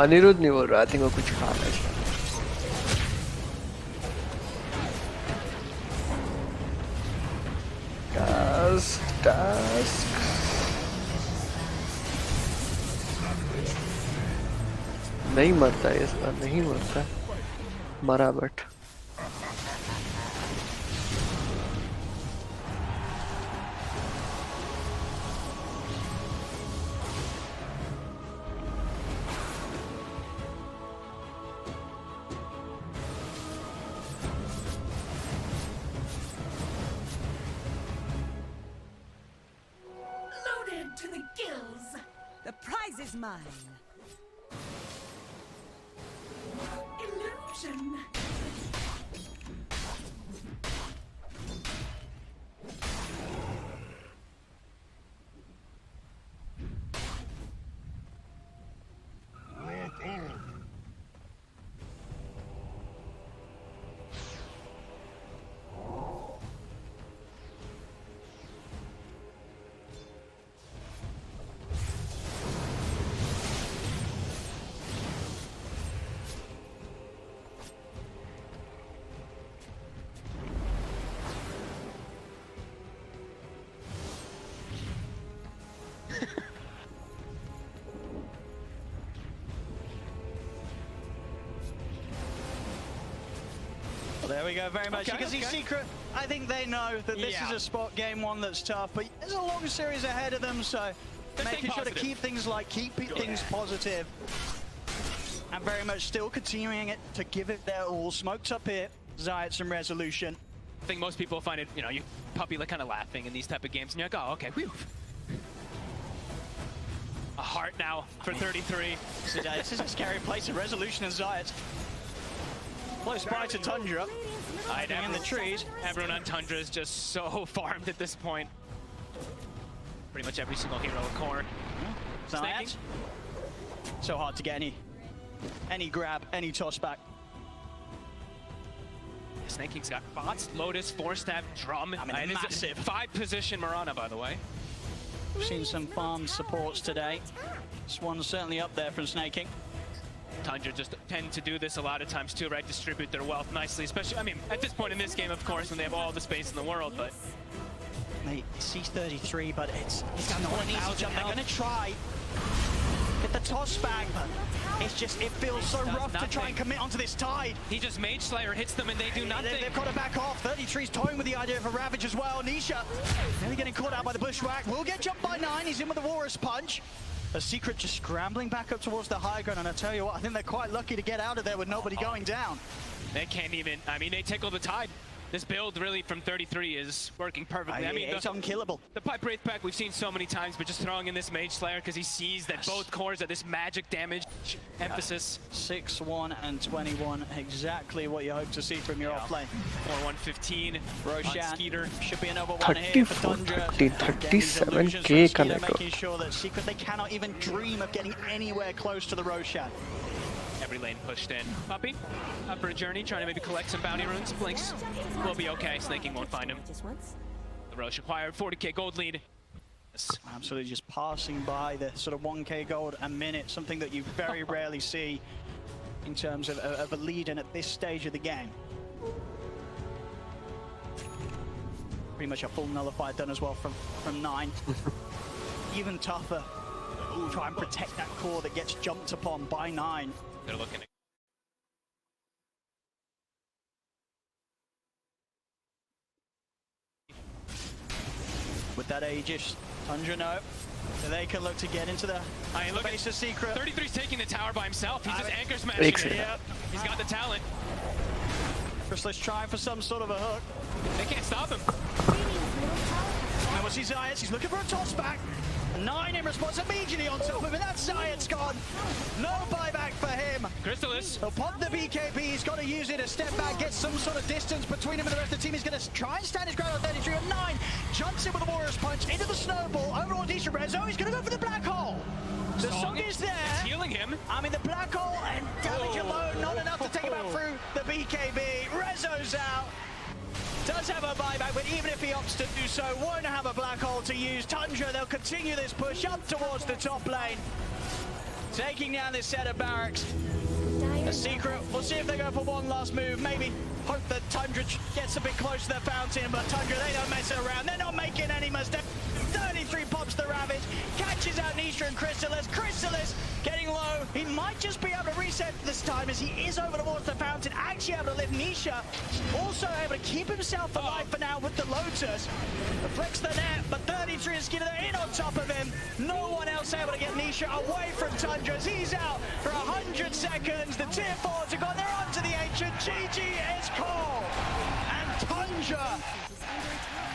अनिरुद्ध नहीं बोल रहा, आई थिंक वो कुछ खा रहा है। टास्क नहीं मरता है इस बार, नहीं मरता, मरा but Loaded to the gills. The prize is mine. Illusion. we go, very much. You can see Secret, I think they know that this is a spot game one that's tough, but there's a long series ahead of them, so making sure to keep things positive. And very much still continuing it to give it their all. Smokes up here, Zayat some resolution. I think most people find it, you know, you puppy like kind of laughing in these type of games, and you're like, oh, okay, whew. A heart now for 33. This is a scary place of resolution and Zayat. Close by to Tundra. Hiding in the trees. Everyone on Tundra is just so farmed at this point. Pretty much every single hero in core. Zayat. So hard to get any grab, any toss back. Snaking's got bots, Lotus, 4-stab, Drum. I mean, massive. 5-position Marana, by the way. We've seen some farm supports today. This one's certainly up there from Snaking. Tundra just tend to do this a lot of times too, right? Distribute their wealth nicely, especially, I mean, at this point in this game, of course, when they have all the space in the world, but... Mate, C33, but it's not an easy jump. They're gonna try get the toss back, but it's just, it feels so rough to try and commit onto this tide. He just Mage Slayer hits them and they do nothing. They've got to back off. 33's toying with the idea of a Ravage as well. Nisha nearly getting caught out by the bushwhack. Will get jumped by 9. He's in with the Walrus Punch. A Secret just scrambling back up towards the high ground, and I tell you what, I think they're quite lucky to get out of there with nobody going down. They can't even, I mean, they tickle the tide. This build really from 33 is working perfectly. I mean, it's unkillable. The Pipe Wraith pack we've seen so many times, but just throwing in this Mage Slayer because he sees that both cores are this magic damage emphasis. 6-1 and 21, exactly what you hope to see from your offlane. 4-1-15. Roshan Skeeter should be another one here for Tundra. 37k connect. Making sure that Secret, they cannot even dream of getting anywhere close to the Roshan. Every lane pushed in. Puppy, up for a journey, trying to maybe collect some bounty runes. Blinks will be okay. Snaking won't find him. The Roche acquired 40k gold lead. Absolutely just passing by the sort of 1k gold a minute, something that you very rarely see in terms of a lead in at this stage of the game. Pretty much a full nullifier done as well from 9. Even tougher. Try and protect that core that gets jumped upon by 9. They're looking at with that Aegis, Tundra no. So they can look to get into the base of Secret. 33's taking the tower by himself. He just anchor smashing it. Yep. He's got the talent. Chrysalis trying for some sort of a hook. They can't stop him. And what's his Zayat? He's looking for a toss back. 9 in response immediately on top of him, and that Zayat's gone. No buyback for him. Chrysalis. He'll pop the BKB, he's got to use it to step back, get some sort of distance between him and the rest of the team. He's going to try and stand his ground on 33, and 9 jumps in with a Warrior's Punch into the snowball, over on Disha Rezo. He's going to go for the black hole. The song is there. It's healing him. I mean, the black hole and damage alone, not enough to take him out through the BKB. Rezo's out. Does have a buyback, but even if he opts to do so, won't have a black hole to use. Tundra, they'll continue this push up towards the top lane. Taking down this set of barracks. A Secret, we'll see if they go for one last move. Maybe hope that Tundra gets a bit close to the fountain, but Tundra, they don't mess around. They're not making any mistakes. 33 pops the Ravage, catches out Nisha and Chrysalis. Chrysalis getting low. He might just be able to reset this time as he is over towards the fountain, actually able to lift Nisha. Also able to keep himself alive for now with the Lotus. Flicks the net, but 33 is getting in on top of him. No one else able to get Nisha away from Tundra as he's out for 100 seconds. The tier 4s have gone, they're onto the ancient. GG is called. And Tundra,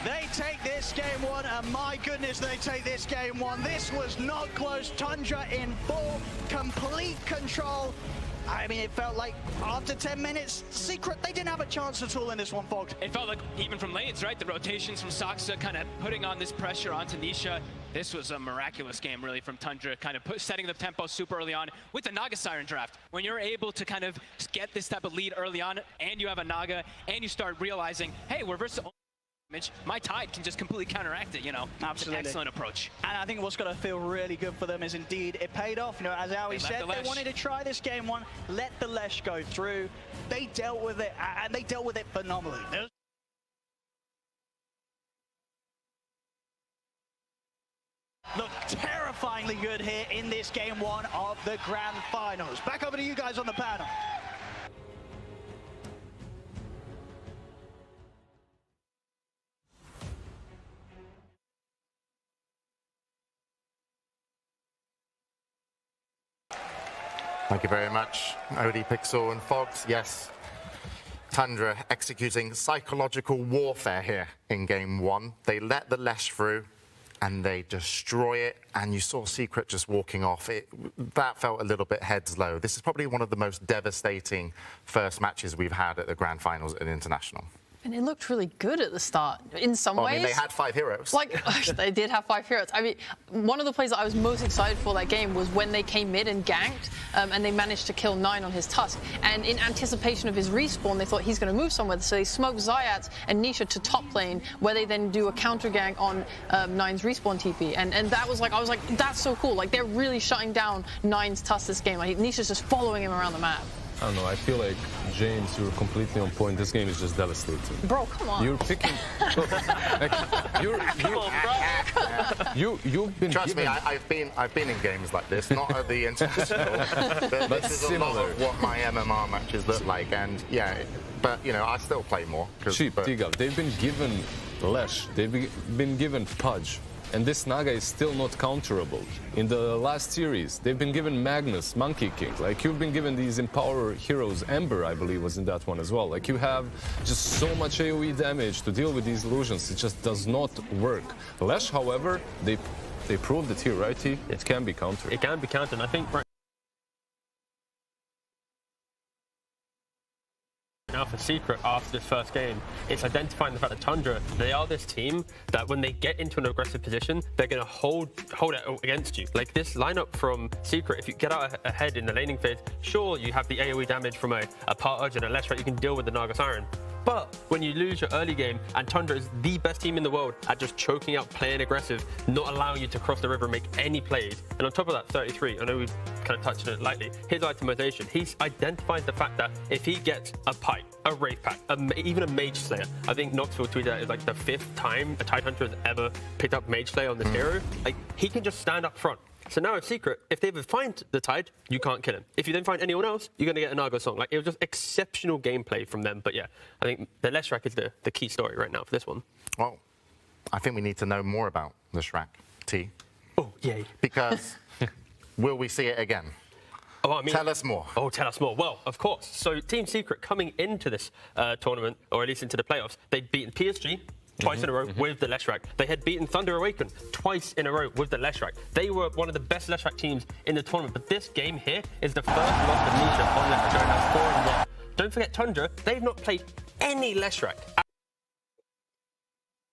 they take this game 1, and my goodness, they take this game 1. This was not close. Tundra in full, complete control. I mean, it felt like after 10 minutes, Secret, they didn't have a chance at all in this one, folks. It felt like even from lanes, right? The rotations from Saksa kind of putting on this pressure onto Nisha. This was a miraculous game, really, from Tundra, kind of setting the tempo super early on with the Naga Siren draft. When you're able to kind of get this type of lead early on, and you have a Naga, and you start realizing, hey, we're versus my Tide can just completely counteract it, you know. Absolutely. It's an excellent approach. And I think what's going to feel really good for them is indeed it paid off. You know, as Aoi said, they wanted to try this game 1, let the Lesh go through. They dealt with it, and they dealt with it phenomenally. Look terrifyingly good here in this game 1 of the Grand Finals. Back over to you guys on the panel. Thank you very much, Odie, Pixel and Fogs. Yes, Tundra executing psychological warfare here in game one. They let the Lesh through and they destroy it, and you saw Secret just walking off. That felt a little bit heads low. This is probably one of the most devastating first matches we've had at the Grand Finals at International. And it looked really good at the start, in some ways. I mean, they had 5 heroes. Like, they did have 5 heroes. I mean, one of the plays that I was most excited for that game was when they came mid and ganked, and they managed to kill 9 on his Tusk. And in anticipation of his respawn, they thought he's going to move somewhere. So they smoked Zayat and Nisha to top lane, where they then do a counter gank on 9's respawn TP. And that was like, I was like, that's so cool. Like, they're really shutting down 9's Tusk this game. Like, Nisha's just following him around the map. I don't know, I feel like, James, you're completely on point. This game is just devastating. Bro, come on. You're picking... You've been Trust me, I've been in games like this, not at the International. but this is similar. A lot of what my MMR matches look like, and yeah, but, you know, I still play more. Cheap, Tigal, they've been given Lesh, they've been given Pudge. And this Naga is still not counterable. In the last series, they've been given Magnus, Monkey King. Like, you've been given these Empower heroes. Ember, I believe, was in that one as well. Like, you have just so much AoE damage to deal with these illusions. It just does not work. Lesh, however, they proved it here, right, T? It can be countered. It can be countered, and I think right now for Secret after this first game, it's identifying the fact that Tundra, they are this team that when they get into an aggressive position, they're going to hold it against you. Like this lineup from Secret, if you get out ahead in the laning phase, sure, you have the AoE damage from a Pudge and a Leshrac, you can deal with the Naga Siren. But when you lose your early game, and Tundra is the best team in the world at just choking out, playing aggressive, not allowing you to cross the river and make any plays, and on top of that, 33, I know we've kind of touched on it lightly, his itemization, he's identified the fact that if he gets a pipe, a Wraith Pack, even a Mage Slayer, I think Knoxville tweeted that it's like the 5th time a Tidehunter has ever picked up Mage Slayer on this hero, like he can just stand up front. So now in Secret, if they ever find the Tide, you can't kill him. If you then find anyone else, you're going to get a Naga song. Like, it was just exceptional gameplay from them. But yeah, I think the Leshrac is the key story right now for this one. Well, I think we need to know more about Leshrac, T. Oh, yay. Because will we see it again? Oh, I mean, tell us more. Oh, tell us more. Well, of course. So Team.Secret coming into this tournament, or at least into the playoffs, they'd beaten PSG twice in a row with the Leshrac. They had beaten Thunder Awaken twice in a row with the Leshrac. They were one of the best Leshrac teams in the tournament, but this game here is the first loss of Nisha on Leshrac, going now 4-1. Don't forget Tundra, they've not played any Leshrac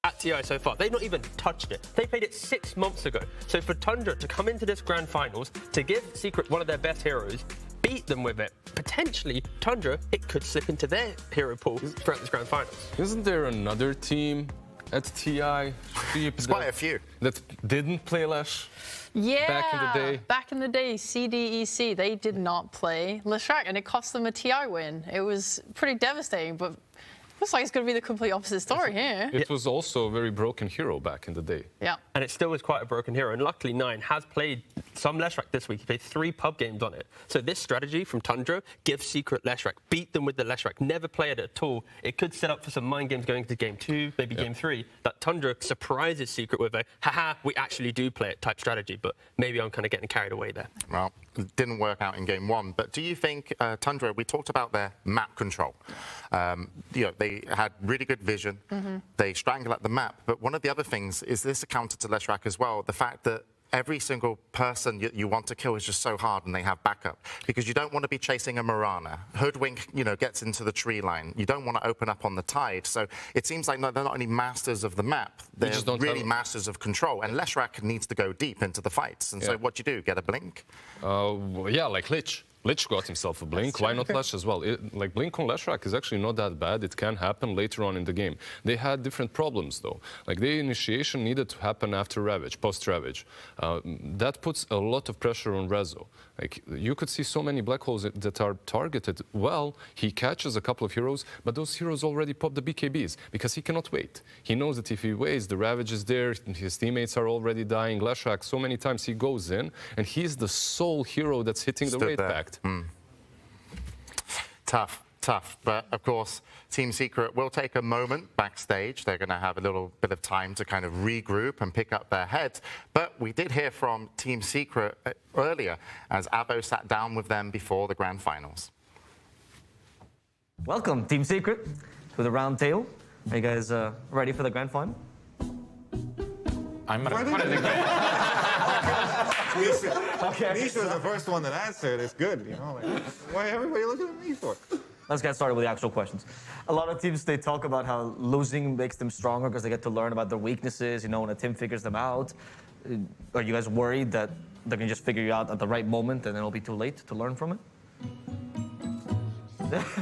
at TI so far. They've not even touched it. They played it 6 months ago. So for Tundra to come into this Grand Finals, to give Secret one of their best heroes, beat them with it, potentially Tundra, it could slip into their hero pool throughout this Grand Finals. Isn't there another team at TI? There's quite a few. That didn't play Lesh? Yeah, back in the day, CDEC, they did not play Leshrac, and it cost them a TI win. It was pretty devastating, but looks like it's going to be the complete opposite story here. It was also a very broken hero back in the day. Yeah. And it still is quite a broken hero. And luckily, 9 has played some Leshrac this week. He played 3 pub games on it. So this strategy from Tundra, give Secret Leshrac, beat them with the Leshrac, never play it at all. It could set up for some mind games going into game 2, maybe game 3. That Tundra surprises Secret with a, haha, we actually do play it type strategy. But maybe I'm kind of getting carried away there. Well, it didn't work out in game 1. But do you think, Tundra, we talked about their map control. You know, they had really good vision. They strangle at the map. But one of the other things is this a counter to Leshrac as well, the fact that every single person you want to kill is just so hard and they have backup. Because you don't want to be chasing a Mirana. Hoodwink, you know, gets into the tree line. You don't want to open up on the Tide. So it seems like they're not only masters of the map, they're really masters of control. And Leshrac needs to go deep into the fights. And so what do you do? Get a blink? Yeah, like Lich. Lich got himself a blink. Why not Lesh as well? Like blink on Leshrac is actually not that bad. It can happen later on in the game. They had different problems though. Like the initiation needed to happen after Ravage, post-Ravage. That puts a lot of pressure on Rezo. Like you could see so many black holes that are targeted. Well, he catches a couple of heroes, but those heroes already pop the BKBs because he cannot wait. He knows that if he waits, the Ravage is there, his teammates are already dying. Leshrac, so many times he goes in, and he's the sole hero that's hitting the raid pact. Tough. tough. But of course, Team.Secret will take a moment backstage. They're going to have a little bit of time to kind of regroup and pick up their heads. But we did hear from Team.Secret earlier as Abo sat down with them before the grand finals. Welcome, Team.Secret, to the round table. Are you guys ready for the grand final? I'm ready. Nisha was the first one that answered. It's good, you know. Like, why everybody looking at me for? Let's get started with the actual questions. A lot of teams, they talk about how losing makes them stronger because they get to learn about their weaknesses, you know, when a team figures them out. Are you guys worried that they can just figure you out at the right moment and then it'll be too late to learn from it?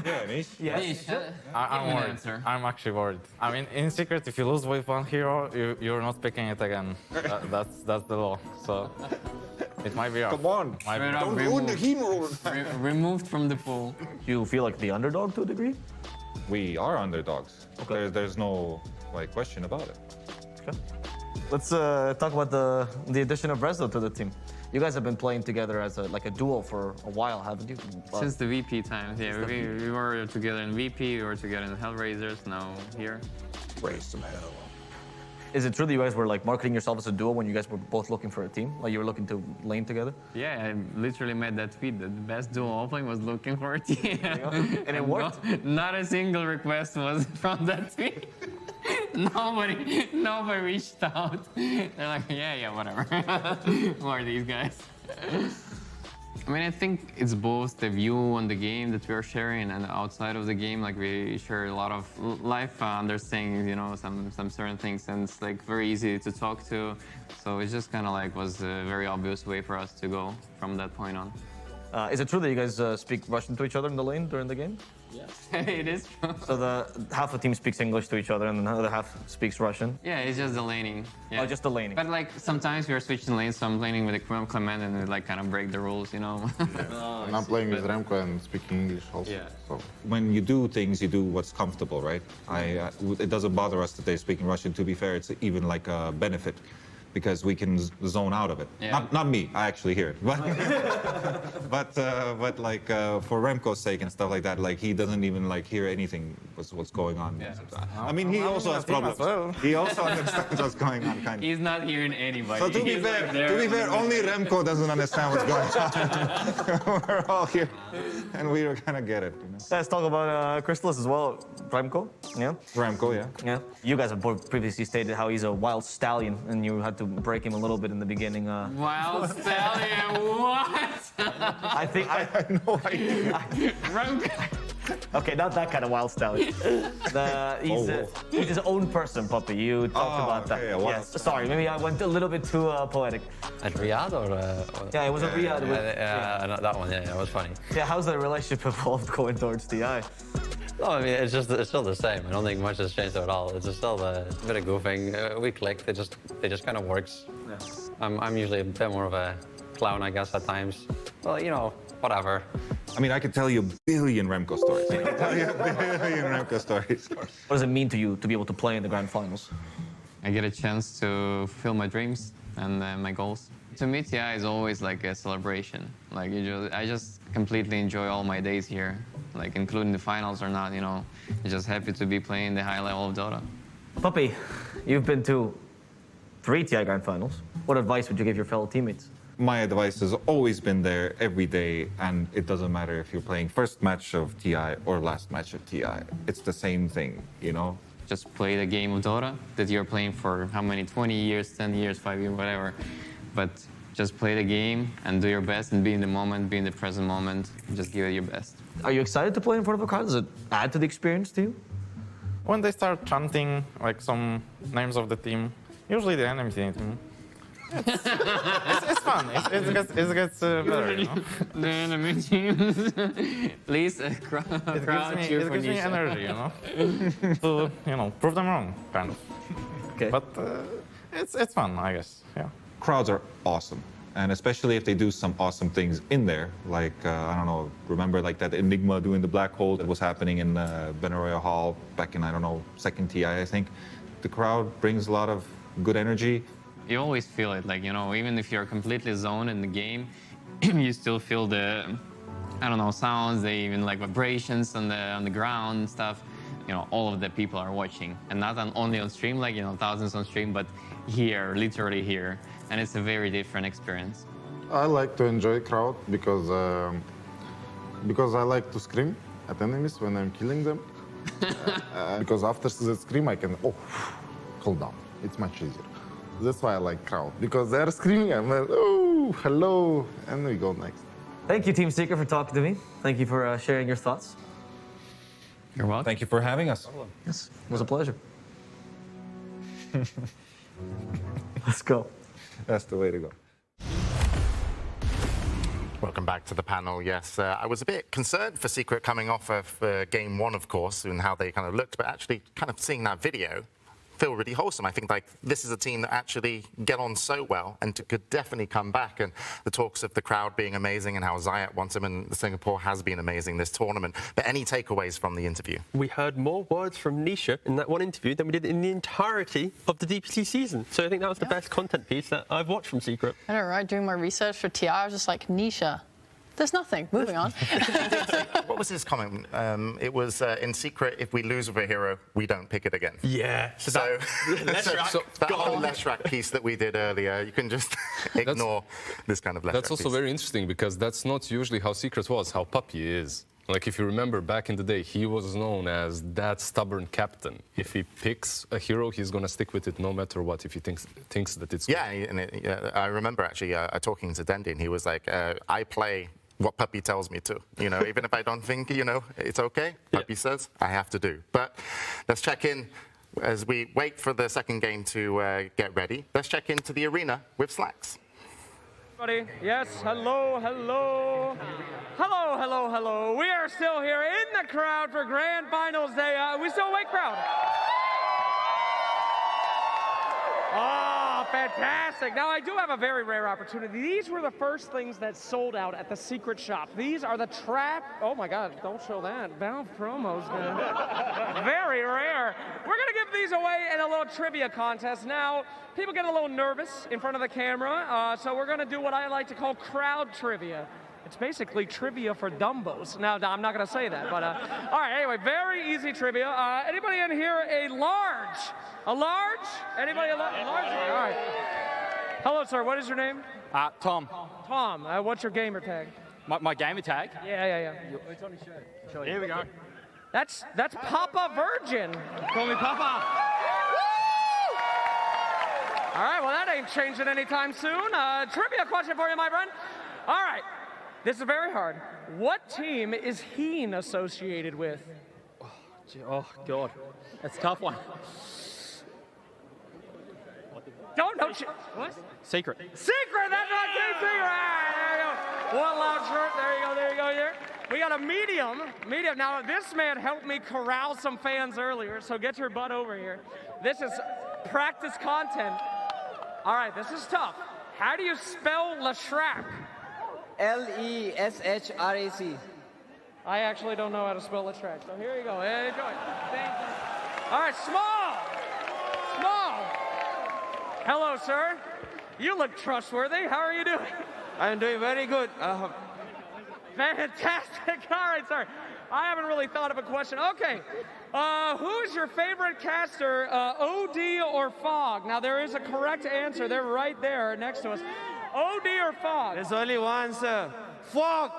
Yeah, Nish. Yes. I'm worried. I'm actually worried. I mean, in Secret, if you lose with one hero, you're not picking it again. That's the law. So it might be off. Come on. Don't ruin the hero. Removed from the pool. Do you feel like the underdog to a degree? We are underdogs. Okay. There's no question about it. Okay. Let's talk about the addition of Rezo to the team. You guys have been playing together as a duo for a while, haven't you? Since the VP times, yeah. We were together in VP, we were together in Hellraisers, now here. Raise some hell. Is it true that you guys were like marketing yourself as a duo when you guys were both looking for a team? Like you were looking to lane together? Yeah, I literally made that tweet that the best duo offlane was looking for a team. And it worked? Not a single request was from that tweet. Nobody reached out. They're like, yeah, whatever. Who are these guys? I mean, I think it's both the view on the game that we are sharing and outside of the game. Like we share a lot of life understanding, you know, some certain things, and it's like very easy to talk to. So it just kind of like was a very obvious way for us to go from that point on. Is it true that you guys speak Russian to each other in the lane during the game? Yes, it is true. So the half the team speaks English to each other and the other half speaks Russian? Yeah, it's just the laning. Yeah. Oh, just the laning. But like sometimes we are switching lanes, so I'm laning with the Clement and we like kind of break the rules, you know? And I'm playing with Remco and speaking English also. Yeah. So when you do things, you do what's comfortable, right? It doesn't bother us that they're speaking Russian. To be fair, it's even like a benefit, because we can zone out of it. Yeah. Not me, I actually hear it. But like for Remco's sake and stuff like that, like he doesn't even like hear anything what's going on. Yeah. I mean, he also has problems. Well. He also understands what's going on, kind of. He's not hearing anybody. So to be fair, only Remco doesn't understand what's going on. We're all here, and we kind of get it. You know? Let's talk about Chrysalis as well. Remco, yeah? Remco, yeah. Yeah. You guys have both previously stated how he's a wild stallion, and you had to break him a little bit in the beginning. Wild stallion, what? I think I had no idea. Okay, not that kind of wild stallion. He's his own person, Puppy. You talked about that. Yeah, yes. Sorry, maybe I went a little bit too poetic. At Riyadh or? Yeah, it was at Riyadh. Yeah, that one. Yeah, it was funny. Yeah, how's the relationship evolved going towards DI? No, I mean, it's still the same. I don't think much has changed at all. It's just still a bit of goofing. We clicked. It just kind of works. Yeah. I'm usually a bit more of a clown, I guess, at times. Well, you know, whatever. I mean, I could tell you a billion Remco stories. I could tell you a billion Remco stories. What does it mean to you to be able to play in the grand finals? I get a chance to fulfill my dreams and my goals. To me, TI is always like a celebration. Like I just completely enjoy all my days here, like including the finals or not. You know, I'm just happy to be playing the high level of Dota. Puppy, you've been to 3 TI grand finals. What advice would you give your fellow teammates? My advice has always been there every day, and it doesn't matter if you're playing first match of TI or last match of TI. It's the same thing, you know? Just play the game of Dota that you're playing for how many, 20 years, 10 years, 5 years, whatever. But just play the game and do your best and be in the moment, be in the present moment. Just give it your best. Are you excited to play in front of a crowd? Does it add to the experience to you? When they start chanting like some names of the team, usually the enemy team, it's fun. It gets better, you know? The enemy teams. Please, crowd cheer for Nisha. It gives me energy, you know? To, you know, prove them wrong, kind of. Okay. But it's fun, I guess, yeah. Crowds are awesome. And especially if they do some awesome things in there, like, I don't know, remember like that Enigma doing the black hole that was happening in Benaroya Hall back in, I don't know, 2nd TI, I think. The crowd brings a lot of good energy. You always feel it, like, you know, even if you're completely zoned in the game, you still feel the I don't know, sounds, they even like vibrations on the ground and stuff. You know, all of the people are watching, and not only on stream, like, you know, thousands on stream, but here, literally here, and it's a very different experience. I like to enjoy crowd because I like to scream at enemies when I'm killing them. Because after the scream, I can cool down. It's much easier. That's why I like crowd, because they're screaming. I'm like, oh, hello, and we go next. Thank you, Team.Secret, for talking to me. Thank you for sharing your thoughts. You're welcome. Thank you for having us. Yes, it was a pleasure. Let's go. That's the way to go. Welcome back to the panel. Yes, I was a bit concerned for Secret coming off of game one, of course, and how they kind of looked, but actually kind of seeing that video feel really wholesome. I think like this is a team that actually get on so well and could definitely come back. And the talks of the crowd being amazing and how Zayat wants them, and Singapore has been amazing this tournament. But any takeaways from the interview? We heard more words from Nisha in that one interview than we did in the entirety of the DPC season. So I think that was the best content piece that I've watched from Secret. I know, right? Doing my research for TI, I was just like, Nisha. There's nothing. Moving on. What was his comment? It was in Secret, if we lose with a hero, we don't pick it again. Yeah. So that whole Leshrac piece that we did earlier, you can just ignore this kind of Leshrac That's also piece. very interesting, because that's not usually how Secret was, how Puppy is. Like, if you remember back in the day, he was known as that stubborn captain. If he picks a hero, he's going to stick with it no matter what, if he thinks that it's good. Yeah, and I remember actually talking to Dendi, and he was like, I play what Puppy tells me to. You know, even if I don't think, you know, it's okay, Puppy says I have to do. But let's check in as we wait for the second game to get ready. Let's check into the arena with Slacks. Yes, hello, hello. Hello, hello, hello. We are still here in the crowd for Grand Finals Day. We still awake, crowd? Oh, fantastic. Now, I do have a very rare opportunity. These were the first things that sold out at the Secret shop. These are the trap... Oh, my God, don't show that. Valve promos, man. Very rare. We're going to give these away in a little trivia contest. Now, people get a little nervous in front of the camera, so we're going to do what I like to call crowd trivia. It's basically trivia for dumbos. Now, I'm not going to say that, but all right, anyway, very easy trivia. Anybody in here a large? A large? Anybody a large? All right. Hello, sir. What is your name? Tom. Tom. What's your gamer tag? My gamer tag? Yeah. It's on his shirt. Here we go. That's Papa Virgin. Call me Papa. All right, well, that ain't changing anytime soon. Trivia question for you, my friend. All right. This is very hard. What team is Heen associated with? Oh, God. That's a tough one. Don't you? What? Secret. Secret! That's not Team Secret! Ah, there you go. One loud shirt. There you go. We got a medium. Now, this man helped me corral some fans earlier, so get your butt over here. This is practice content. All right, this is tough. How do you spell Leshrac? Leshrac. I actually don't know how to spell Leshrac, so here you go. Enjoy. Thank you. All right, small. Hello, sir. You look trustworthy. How are you doing? I'm doing very good. Fantastic. All right, sir. I haven't really thought of a question. Okay. Who's your favorite caster, OD or Fog? Now, there is a correct answer. They're right there next to us. OD or Fog? There's only one, sir. Fog!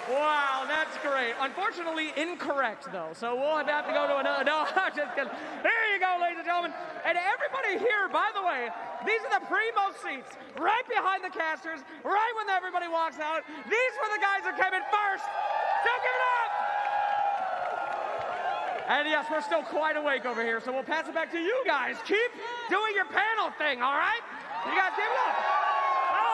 Wow, that's great. Unfortunately, incorrect, though. So we'll have to go to another... No, I'm just kidding. There you go, ladies and gentlemen. And everybody here, by the way, these are the primo seats, right behind the casters, right when everybody walks out. These were the guys that came in first. So give it up! And yes, we're still quite awake over here, so we'll pass it back to you guys. Keep doing your panel thing, all right? You guys give it up.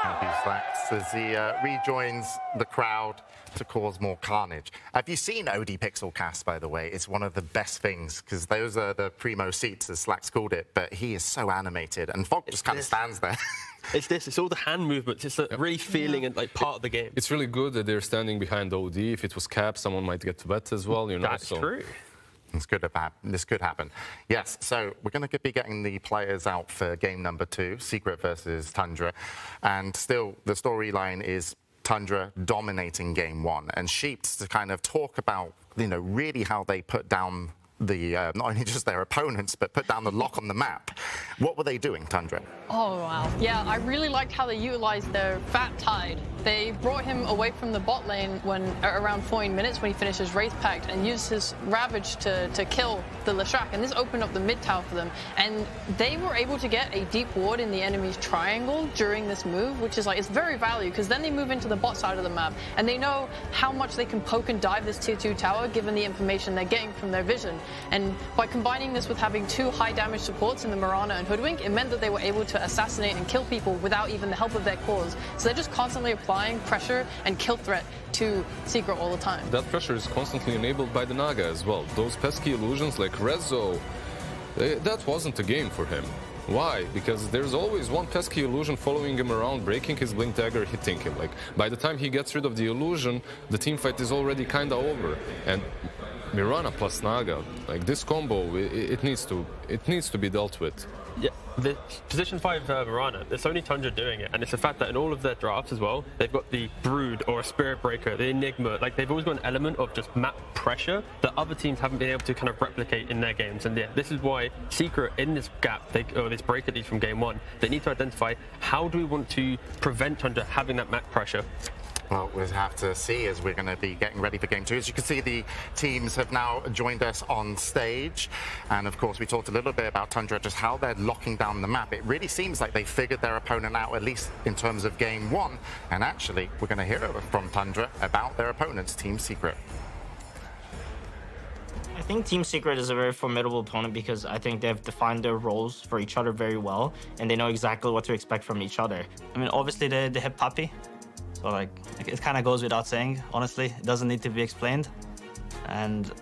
Happy Slacks as he rejoins the crowd to cause more carnage. Have you seen OD Pixel Cast, by the way? It's one of the best things, because those are the primo seats, as Slacks called it, but he is so animated, and Fog just kind of stands there. It's all the hand movements. It's really feeling and like part of the game. It's really good that they're standing behind OD. If it was Cap, someone might get wet as well, you know. That's true. This could happen. Yes, so we're going to be getting the players out for game number 2, Secret versus Tundra. And still, the storyline is Tundra dominating game 1. And Sheeps to kind of talk about, really how they put down the not only just their opponents, but put down the lock on the map. What were they doing, Tundra? Oh, wow. Yeah, I really liked how they utilized their Fat Tide. They brought him away from the bot lane when around 14 minutes when he finished his Wraith Pact and used his Ravage to kill the Leshrac. And this opened up the mid tower for them. And they were able to get a deep ward in the enemy's triangle during this move, which is it's very valuable because then they move into the bot side of the map and they know how much they can poke and dive this tier 2 tower given the information they're getting from their vision. And by combining this with having 2 high damage supports in the Mirana and Hoodwink, it meant that they were able to assassinate and kill people without even the help of their cores. So they're just constantly applying pressure and kill threat to Secret all the time. That pressure is constantly enabled by the Naga as well. Those pesky illusions like Rezo, that wasn't a game for him. Why? Because there's always one pesky illusion following him around, breaking his Blink Dagger, hitting him. By the time he gets rid of the illusion, the team fight is already kinda over. And Mirana plus Naga, this combo, it needs to be dealt with. Yeah, the position 5 Mirana, it's only Tundra doing it, and it's the fact that in all of their drafts as well, they've got the Brood or a Spirit Breaker, the Enigma, they've always got an element of just map pressure that other teams haven't been able to kind of replicate in their games. And yeah, this is why Secret in this gap, or this break at least from game 1, they need to identify how do we want to prevent Tundra having that map pressure. Well, we'll have to see as we're going to be getting ready for game 2. As you can see, the teams have now joined us on stage. And of course, we talked a little bit about Tundra, just how they're locking down the map. It really seems like they figured their opponent out, at least in terms of game 1. And actually, we're going to hear from Tundra about their opponents, Team.Secret. I think Team.Secret is a very formidable opponent because I think they've defined their roles for each other very well. And they know exactly what to expect from each other. I mean, obviously, they have Puppy. So it kind of goes without saying, honestly. It doesn't need to be explained. And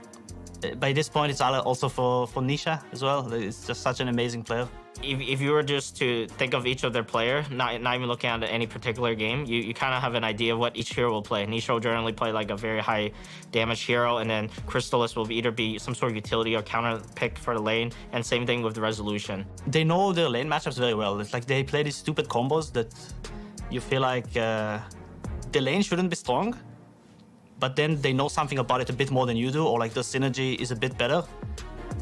by this point, it's also for Nisha as well. It's just such an amazing player. If you were just to think of each of their player, not even looking at any particular game, you kind of have an idea of what each hero will play. Nisha will generally play a very high damage hero, and then Crystallis will either be some sort of utility or counter pick for the lane, and same thing with the Resolution. They know their lane matchups very well. It's they play these stupid combos that you feel the lane shouldn't be strong, but then they know something about it a bit more than you do, or the synergy is a bit better,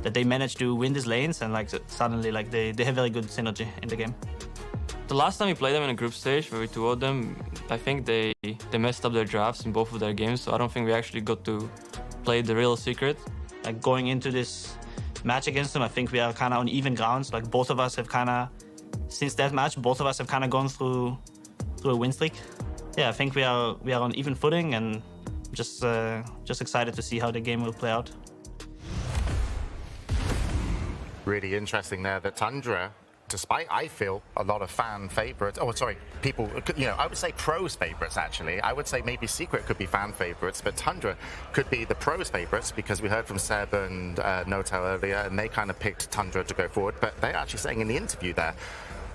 that they manage to win these lanes, and suddenly they have very good synergy in the game. The last time we played them in a group stage where we 2-0'd them, I think they messed up their drafts in both of their games, so I don't think we actually got to play the real Secret. Going into this match against them, I think we are kind of on even grounds. Both of us have since that match, both of us have gone through a win streak. Yeah, I think we are on even footing, and just excited to see how the game will play out. Really interesting there that Tundra, despite, I feel, a lot of fan favorites, people, I would say pros favorites, actually. I would say maybe Secret could be fan favorites, but Tundra could be the pros favorites because we heard from Seb and Notel earlier, and they kind of picked Tundra to go forward, but they're actually saying in the interview there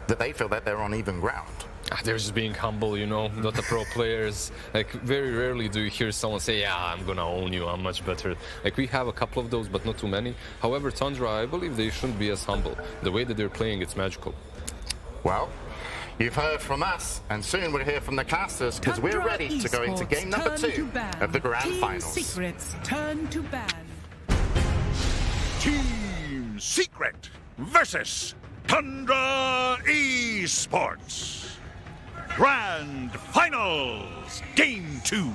that they feel that they're on even ground. They're just being humble, Dota Pro players. Very rarely do you hear someone say, yeah, I'm gonna own you, I'm much better. We have a couple of those, but not too many. However, Tundra, I believe they shouldn't be as humble. The way that they're playing, it's magical. Well, you've heard from us, and soon we'll hear from the casters, because we're ready to go into game number 2 of the Grand Finals. Secret's turn to ban. Team.Secret versus Tundra.Esports. Grand Finals, Game 2.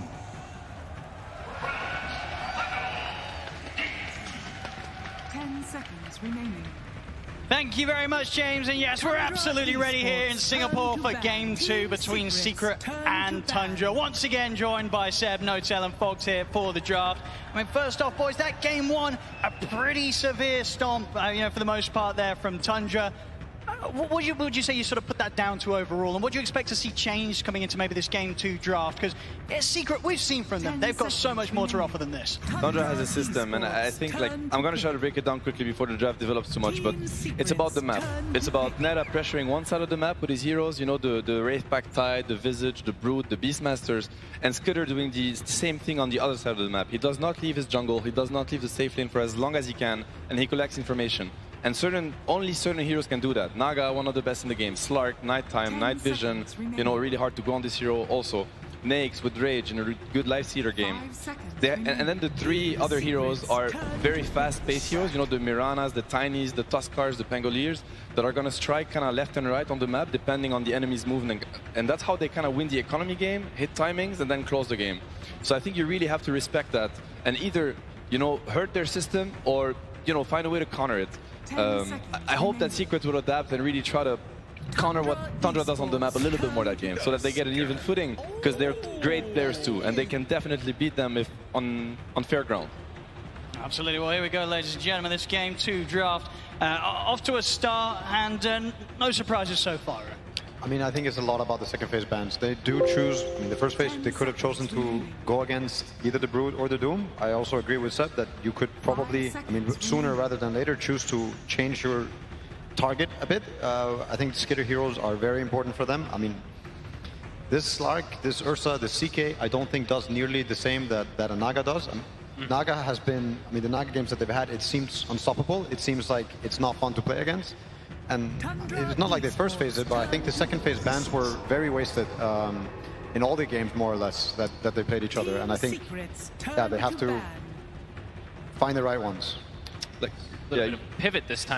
Thank you very much, James. And yes, we're absolutely ready here in Singapore for Game 2 between Secret and Tundra. Once again, joined by Seb, Notel, and Fogs here for the draft. First off, boys, that Game 1, a pretty severe stomp, for the most part there from Tundra. What would you say you sort of put that down to overall, and what do you expect to see changed coming into maybe this Game 2 draft? Because Secret, we've seen from them, they've got so much more to offer than this. Tundra has a system, and I think, like, I'm going to try to break it down quickly before the draft develops too much, but it's about the map. It's about Neta pressuring one side of the map with his heroes, you know, the Wraith Pack Tide, the Visage, the Brood, the Beastmasters, and Skitter doing the same thing on the other side of the map. He does not leave his jungle, he does not leave the safe lane for as long as he can, and he collects information. And only certain heroes can do that. Naga, one of the best in the game. Slark, Nighttime, Night Vision, you know, really hard to go on this hero also. Nakes with Rage in a good life seeder game. And then the three other heroes are very fast-paced heroes, you know, the Miranas, the Tinies, the Tuskars, the Pangoliers, that are gonna strike kind of left and right on the map depending on the enemy's movement. And that's how they kind of win the economy game, hit timings, and then close the game. So I think you really have to respect that and either, you know, hurt their system or, you know, find a way to counter it. I hope that Secret will adapt and really try to counter what Tundra does on the map a little bit more that game, so that they get an even footing, because they're great players too, and they can definitely beat them if on fair ground. Absolutely. Well, here we go, ladies and gentlemen. This Game 2 draft off to a start, and no surprises so far. I mean, I think it's a lot about the second phase bans. They do choose, I mean, the first phase, they could have chosen to go against either the Brood or the Doom. I also agree with Seb that you could probably, I mean, sooner rather than later, choose to change your target a bit. I think the Skitter heroes are very important for them. I mean, this Slark, this Ursa, the CK, I don't think does nearly the same that a Naga does. Naga has been, I mean, the Naga games that they've had, it seems unstoppable. It seems like it's not fun to play against. And it's not like they first phased it, but I think the second phase bans were very wasted in all the games, more or less, that they played each other. And I think, yeah, they have to find the right ones. A little bit of pivot this time